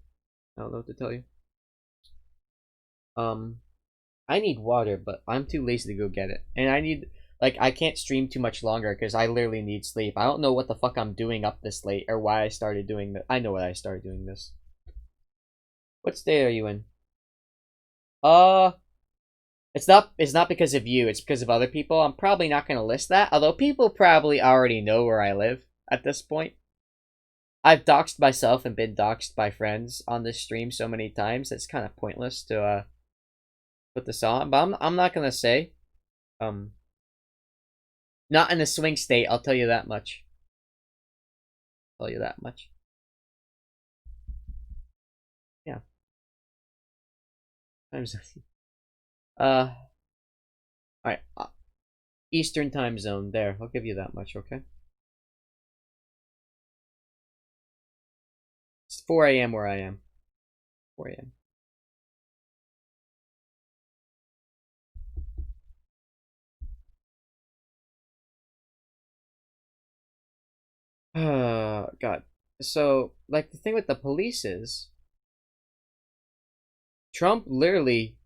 I don't know what to tell you. I need water, but I'm too lazy to go get it. And I can't stream too much longer because I literally need sleep. I don't know what the fuck I'm doing up this late or why I started doing that. I know why I started doing this. What state are you in? It's not because of you, it's because of other people. I'm probably not going to list that, although people probably already know where I live at this point. I've doxed myself and been doxed by friends on this stream so many times, it's kind of pointless to put this on, but I'm not going to say. Not in a swing state, I'll tell you that much. Yeah. Alright. Eastern time zone. There, I'll give you that much, okay? It's 4 a.m. where I am. 4 a.m. God. So, like, the thing with the police is Trump literally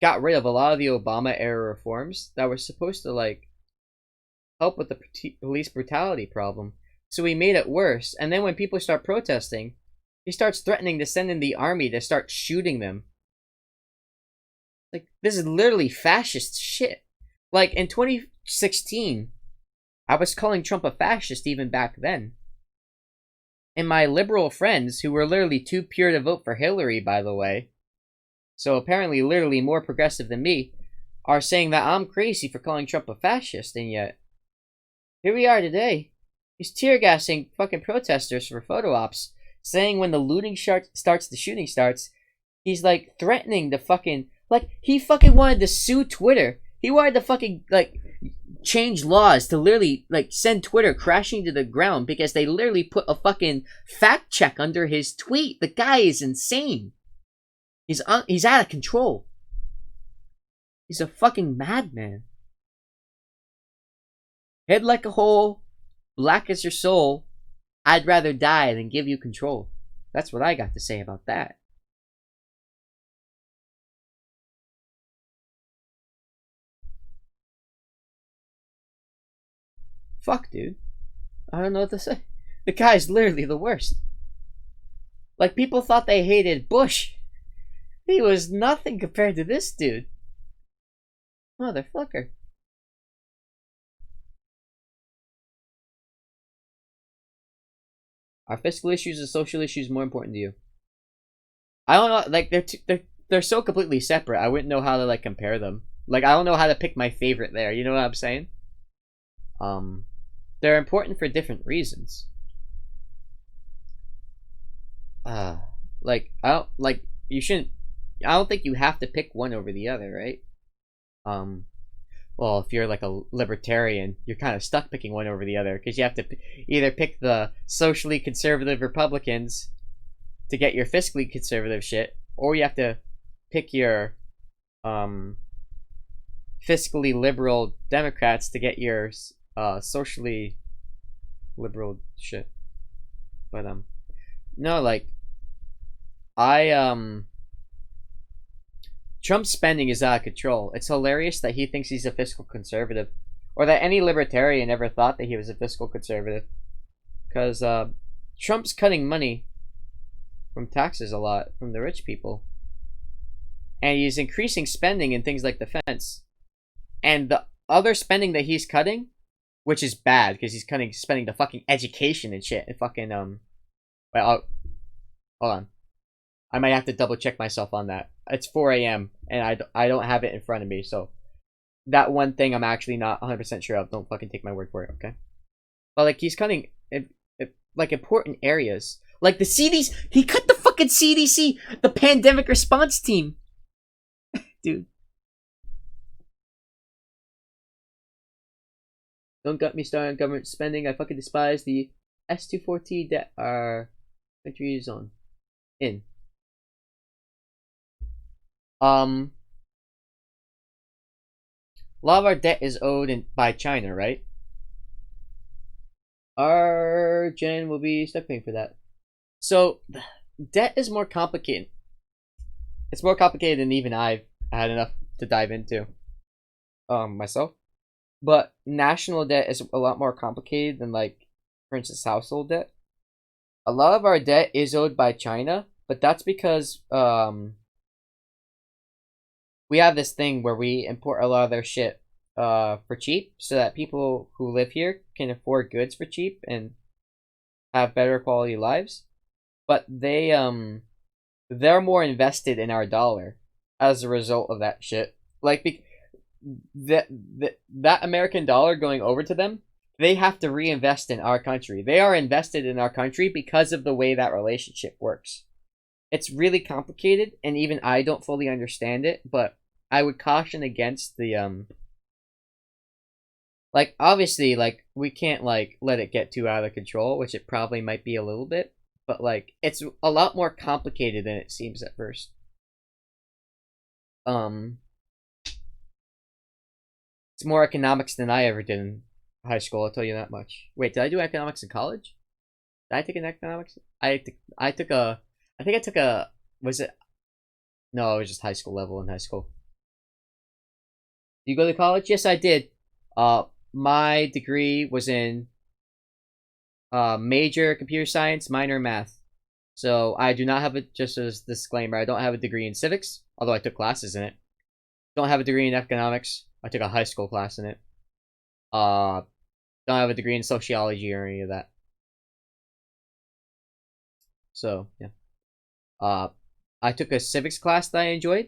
got rid of a lot of the Obama era reforms that were supposed to like help with the police brutality problem. So he made it worse. And then when people start protesting, he starts threatening to send in the army to start shooting them. Like, this is literally fascist shit. Like, in 2016, I was calling Trump a fascist even back then. And my liberal friends, who were literally too pure to vote for Hillary, by the way, so apparently literally more progressive than me, are saying that I'm crazy for calling Trump a fascist, and yet here we are today. He's tear-gassing fucking protesters for photo ops, saying when the looting starts, the shooting starts, he's like threatening to fucking, Like, he fucking wanted to sue Twitter. He wanted to fucking, like, change laws to literally, like, send Twitter crashing to the ground because they literally put a fucking fact check under his tweet. The guy is insane. He's out of control. He's a fucking madman. Head like a hole, black as your soul. I'd rather die than give you control. That's what I got to say about that. Fuck, dude. I don't know what to say. The guy's literally the worst. Like, people thought they hated Bush. He was nothing compared to this dude. Motherfucker. Are fiscal issues and social issues more important to you? I don't know. Like, they're so completely separate. I wouldn't know how to, like, compare them. Like, I don't know how to pick my favorite there. You know what I'm saying? They're important for different reasons. Like, you shouldn't. I don't think you have to pick one over the other, right? Well, if you're like a libertarian, you're kind of stuck picking one over the other because you have to either pick the socially conservative Republicans to get your fiscally conservative shit, or you have to pick your fiscally liberal Democrats to get your socially liberal shit. But no, like, Trump's spending is out of control. It's hilarious that he thinks he's a fiscal conservative, or that any libertarian ever thought that he was a fiscal conservative, because Trump's cutting money from taxes a lot from the rich people, and he's increasing spending in things like defense, and the other spending that he's cutting, which is bad because he's cutting spending to fucking education and shit, and fucking wait, hold on. I might have to double check myself on that. It's 4 a.m. and I don't have it in front of me, so that one thing I'm actually not 100% sure of. Don't fucking take my word for it, okay? But like, he's cutting like important areas, like the CDC. He cut the fucking CDC, the pandemic response team, dude. Don't get me started on government spending. I fucking despise the S24T that our country is on. In. A lot of our debt is owed by China, right? Our gen will be stuck paying for that. So, debt is more complicated. It's more complicated than even I've had enough to dive into myself. But national debt is a lot more complicated than, like, for instance, household debt. A lot of our debt is owed by China, but that's because we have this thing where we import a lot of their shit for cheap, so that people who live here can afford goods for cheap and have better quality lives. But they're more invested in our dollar as a result of that shit. Like, that American dollar going over to them, they have to reinvest in our country. They are invested in our country because of the way that relationship works. It's really complicated, and even I don't fully understand it, but I would caution against the like, obviously, like, we can't, like, let it get too out of control, which it probably might be a little bit, but, like, it's a lot more complicated than it seems at first. It's more economics than I ever did in high school, I'll tell you that much. Wait, did I do economics in college? Did I take an economics? I think I took a, was it? No, it was just high school level in high school. You go to college? Yes, I did. My degree was in major computer science, minor math. So I do not have a, just as a disclaimer, I don't have a degree in civics, although I took classes in it. Don't have a degree in economics. I took a high school class in it. Don't have a degree in sociology or any of that. So, yeah. I took a civics class that I enjoyed.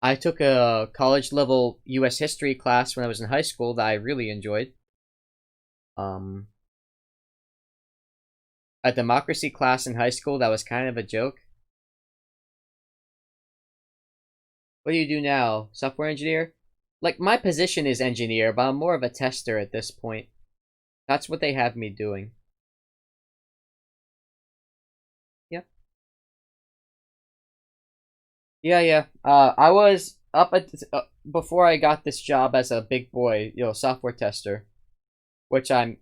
I took a college level US history class when I was in high school that I really enjoyed. A democracy class in high school that was kind of a joke. What do you do now? Software engineer? Like, my position is engineer, but I'm more of a tester at this point. That's what they have me doing. Yep. Yeah. I was up at before I got this job as a big boy, software tester, which I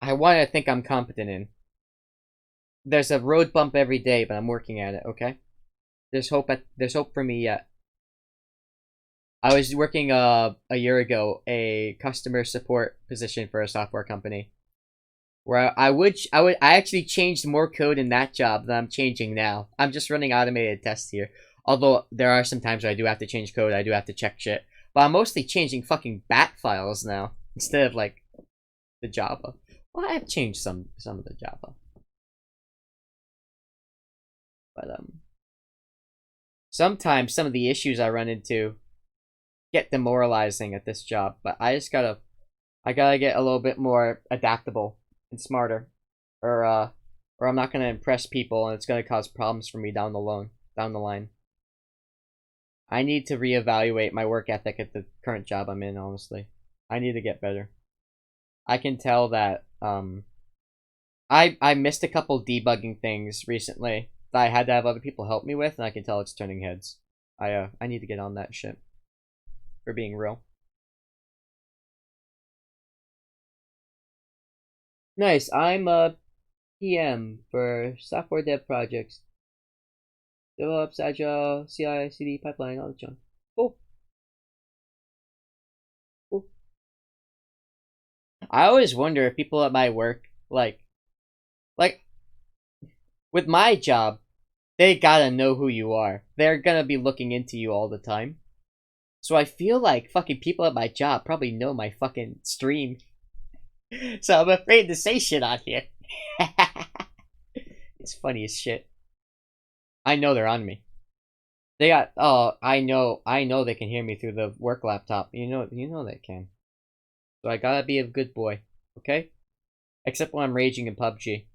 want to think I'm competent in. There's a road bump every day, but I'm working at it. Okay. There's hope for me yet. I was working a year ago a customer support position for a software company where I actually changed more code in that job than I'm changing now. I'm just running automated tests here. Although there are some times where I do have to change code, I do have to check shit. But I'm mostly changing fucking bat files now instead of like the Java. Well, I have changed some of the Java, but sometimes some of the issues I run into get demoralizing at this job. But I gotta get a little bit more adaptable and smarter, or I'm not gonna impress people, and it's gonna cause problems for me down the line. I need to reevaluate my work ethic at the current job I'm in. Honestly, I need to get better. I can tell that I missed a couple debugging things recently that I had to have other people help me with, and I can tell it's turning heads. I need to get on that shit. For being real. Nice. I'm a PM for software dev projects. DevOps, Agile, CI, CD, pipeline, all the junk. Cool. Cool. I always wonder if people at my work, like, with my job, they gotta know who you are. They're gonna be looking into you all the time. So I feel like fucking people at my job probably know my fucking stream. So I'm afraid to say shit on here. It's funny as shit. I know they're on me. I know they can hear me through the work laptop. You know they can. So I gotta be a good boy, okay? Except when I'm raging in PUBG.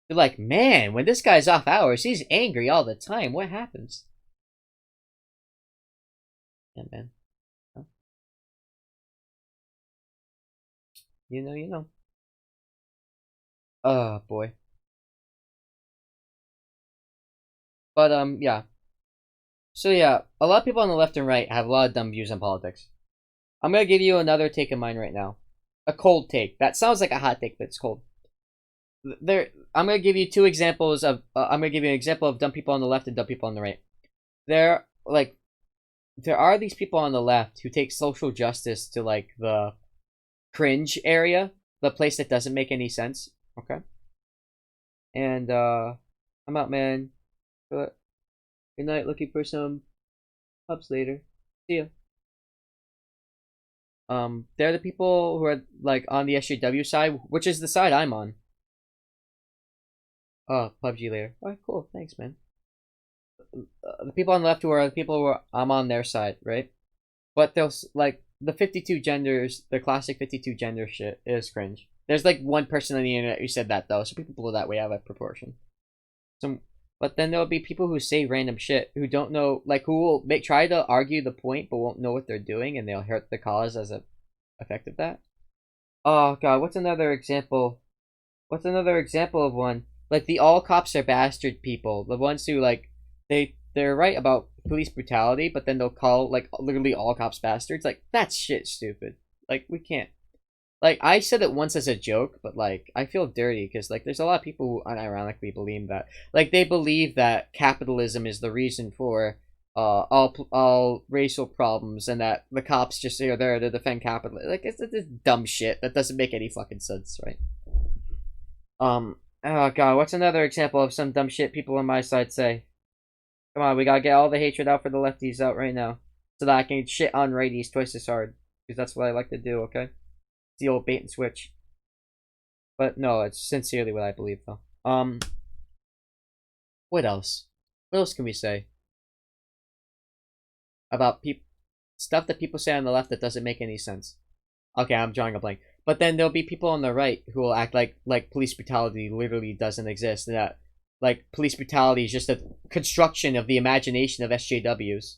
They're like, man, when this guy's off hours, he's angry all the time. What happens? Yeah, man. Huh? You know. Oh boy. But yeah. So yeah, a lot of people on the left and right have a lot of dumb views on politics. I'm gonna give you another take of mine right now. A cold take. That sounds like a hot take, but it's cold. I'm gonna give you two examples of. I'm gonna give you an example of dumb people on the left and dumb people on the right. There, like, there are these people on the left who take social justice to like the cringe area, the place that doesn't make any sense. Okay. And I'm out, man. Good night. Looking for some pubs later. See ya. They're the people who are like on the SJW side, which is the side I'm on. Oh, PUBG later. Alright, cool. Thanks, man. The people on the left who are the people who I'm on their side, right? But they'll like the 52 genders, the classic 52 gender shit is cringe. There's like one person on the internet who said that though, so people blow that way out of proportion. But then there'll be people who say random shit who don't know, like who will try to argue the point but won't know what they're doing, and they'll hurt the cause as a effect of that. Oh god, what's another example? What's another example of one? Like the all cops are bastard people, the ones who like they're right about police brutality, but then they'll call like literally all cops bastards. Like that's shit stupid. Like we can't. Like I said it once as a joke, but like I feel dirty because like there's a lot of people who unironically believe that. Like they believe that capitalism is the reason for all racial problems, and that the cops just are there to defend capitalism. Like it's this dumb shit that doesn't make any fucking sense, right? Oh god, what's another example of some dumb shit people on my side say? Come on, we gotta get all the hatred out for the lefties out right now, so that I can shit on righties twice as hard, because that's what I like to do. Okay, it's the old bait and switch. But no, it's sincerely what I believe, though. What else? What else can we say about people stuff that people say on the left that doesn't make any sense? Okay, I'm drawing a blank. But then there'll be people on the right who will act like police brutality literally doesn't exist. That like police brutality is just a construction of the imagination of SJWs.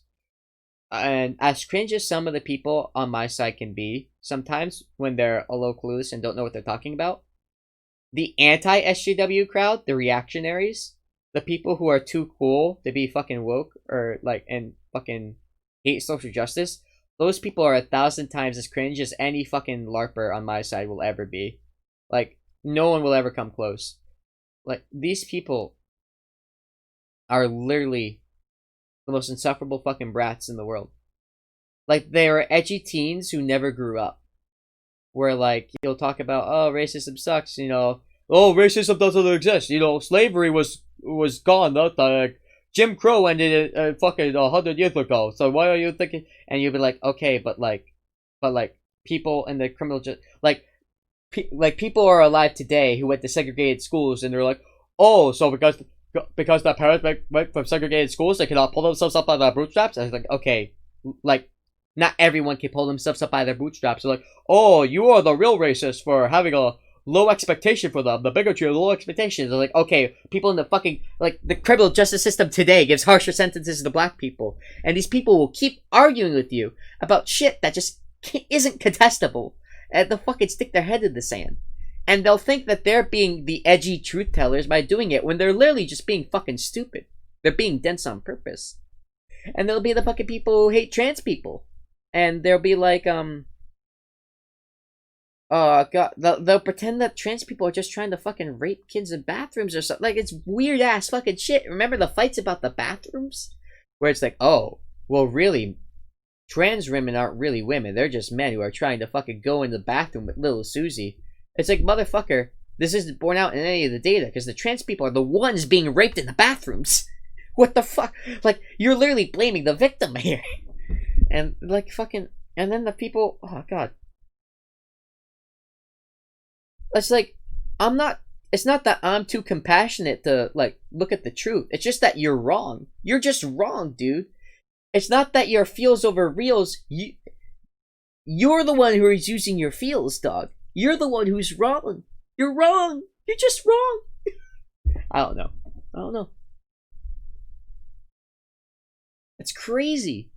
And as cringe as some of the people on my side can be, sometimes when they're a little clueless and don't know what they're talking about, the anti-SJW crowd, the reactionaries, the people who are too cool to be fucking woke or like and fucking hate social justice, those people are 1,000 times as cringe as any fucking LARPer on my side will ever be. Like, no one will ever come close. Like, these people are literally the most insufferable fucking brats in the world. Like, they are edgy teens who never grew up. Where, like, you'll talk about, oh, racism sucks, you know. Oh, racism doesn't exist. You know, slavery was gone. That like Jim Crow ended it fucking 100 years ago. So why are you thinking? And you'll be like, okay, but people in the criminal like people are alive today who went to segregated schools, and they're like, oh, so because their parents went from segregated schools, they cannot pull themselves up by their bootstraps. And it's like, okay, like, not everyone can pull themselves up by their bootstraps. They're like, oh, you are the real racist for having a low expectation for them. The bigotry of low expectations. They're like, okay, people in the fucking, like, the criminal justice system today gives harsher sentences to black people. And these people will keep arguing with you about shit that just isn't contestable. And they'll fucking stick their head in the sand. And they'll think that they're being the edgy truth tellers by doing it when they're literally just being fucking stupid. They're being dense on purpose. And there'll be the fucking people who hate trans people. And they'll be like, oh god, they'll pretend that trans people are just trying to fucking rape kids in bathrooms or something. Like, it's weird ass fucking shit. Remember the fights about the bathrooms? Where it's like, oh, well really, trans women aren't really women. They're just men who are trying to fucking go in the bathroom with little Susie. It's like, motherfucker, this isn't borne out in any of the data, because the trans people are the ones being raped in the bathrooms. What the fuck? Like, you're literally blaming the victim here. And, like, fucking, and then the people, oh god. It's like, it's not that I'm too compassionate to, like, look at the truth. It's just that you're wrong. You're just wrong, dude. It's not that your feels over reals. You're the one who is using your feels, dog. You're the one who's wrong. You're wrong. You're just wrong. I don't know. It's crazy.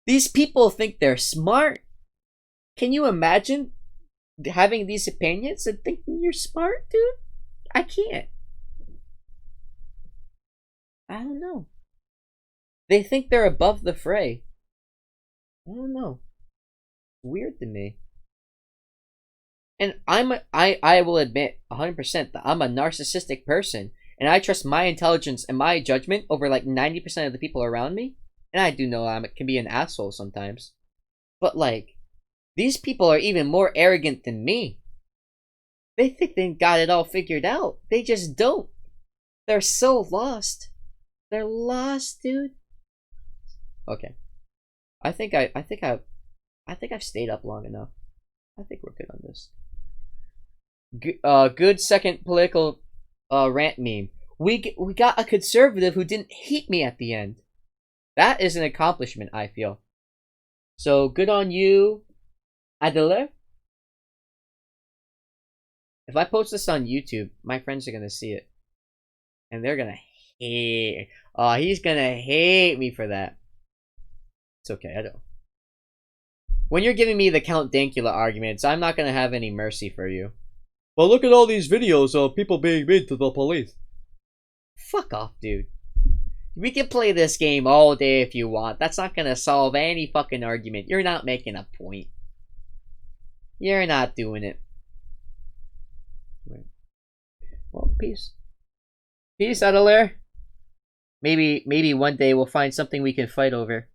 These people think they're smart. Can you imagine having these opinions and thinking you're smart, dude? I can't. I don't know. They think they're above the fray. I don't know. Weird to me. And I will admit 100% that I'm a narcissistic person, and I trust my intelligence and my judgment over like 90% of the people around me. And I do know I can be an asshole sometimes. But like, these people are even more arrogant than me. They think they got it all figured out. They just don't. They're so lost. They're lost, dude. Okay. I think I've stayed up long enough. I think we're good on this. Good second political rant meme. We got a conservative who didn't hate me at the end. That is an accomplishment, I feel. So good on you, Zaler. If I post this on YouTube, my friends are gonna see it, and they're gonna hate. Oh, he's gonna hate me for that. It's okay, I don't. When you're giving me the Count Dankula arguments, I'm not gonna have any mercy for you. Well, look at all these videos of people being mean to the police. Fuck off, dude. We can play this game all day if you want. That's not gonna solve any fucking argument. You're not making a point. You're not doing it. Well, peace. Peace, Zaler. Maybe one day we'll find something we can fight over.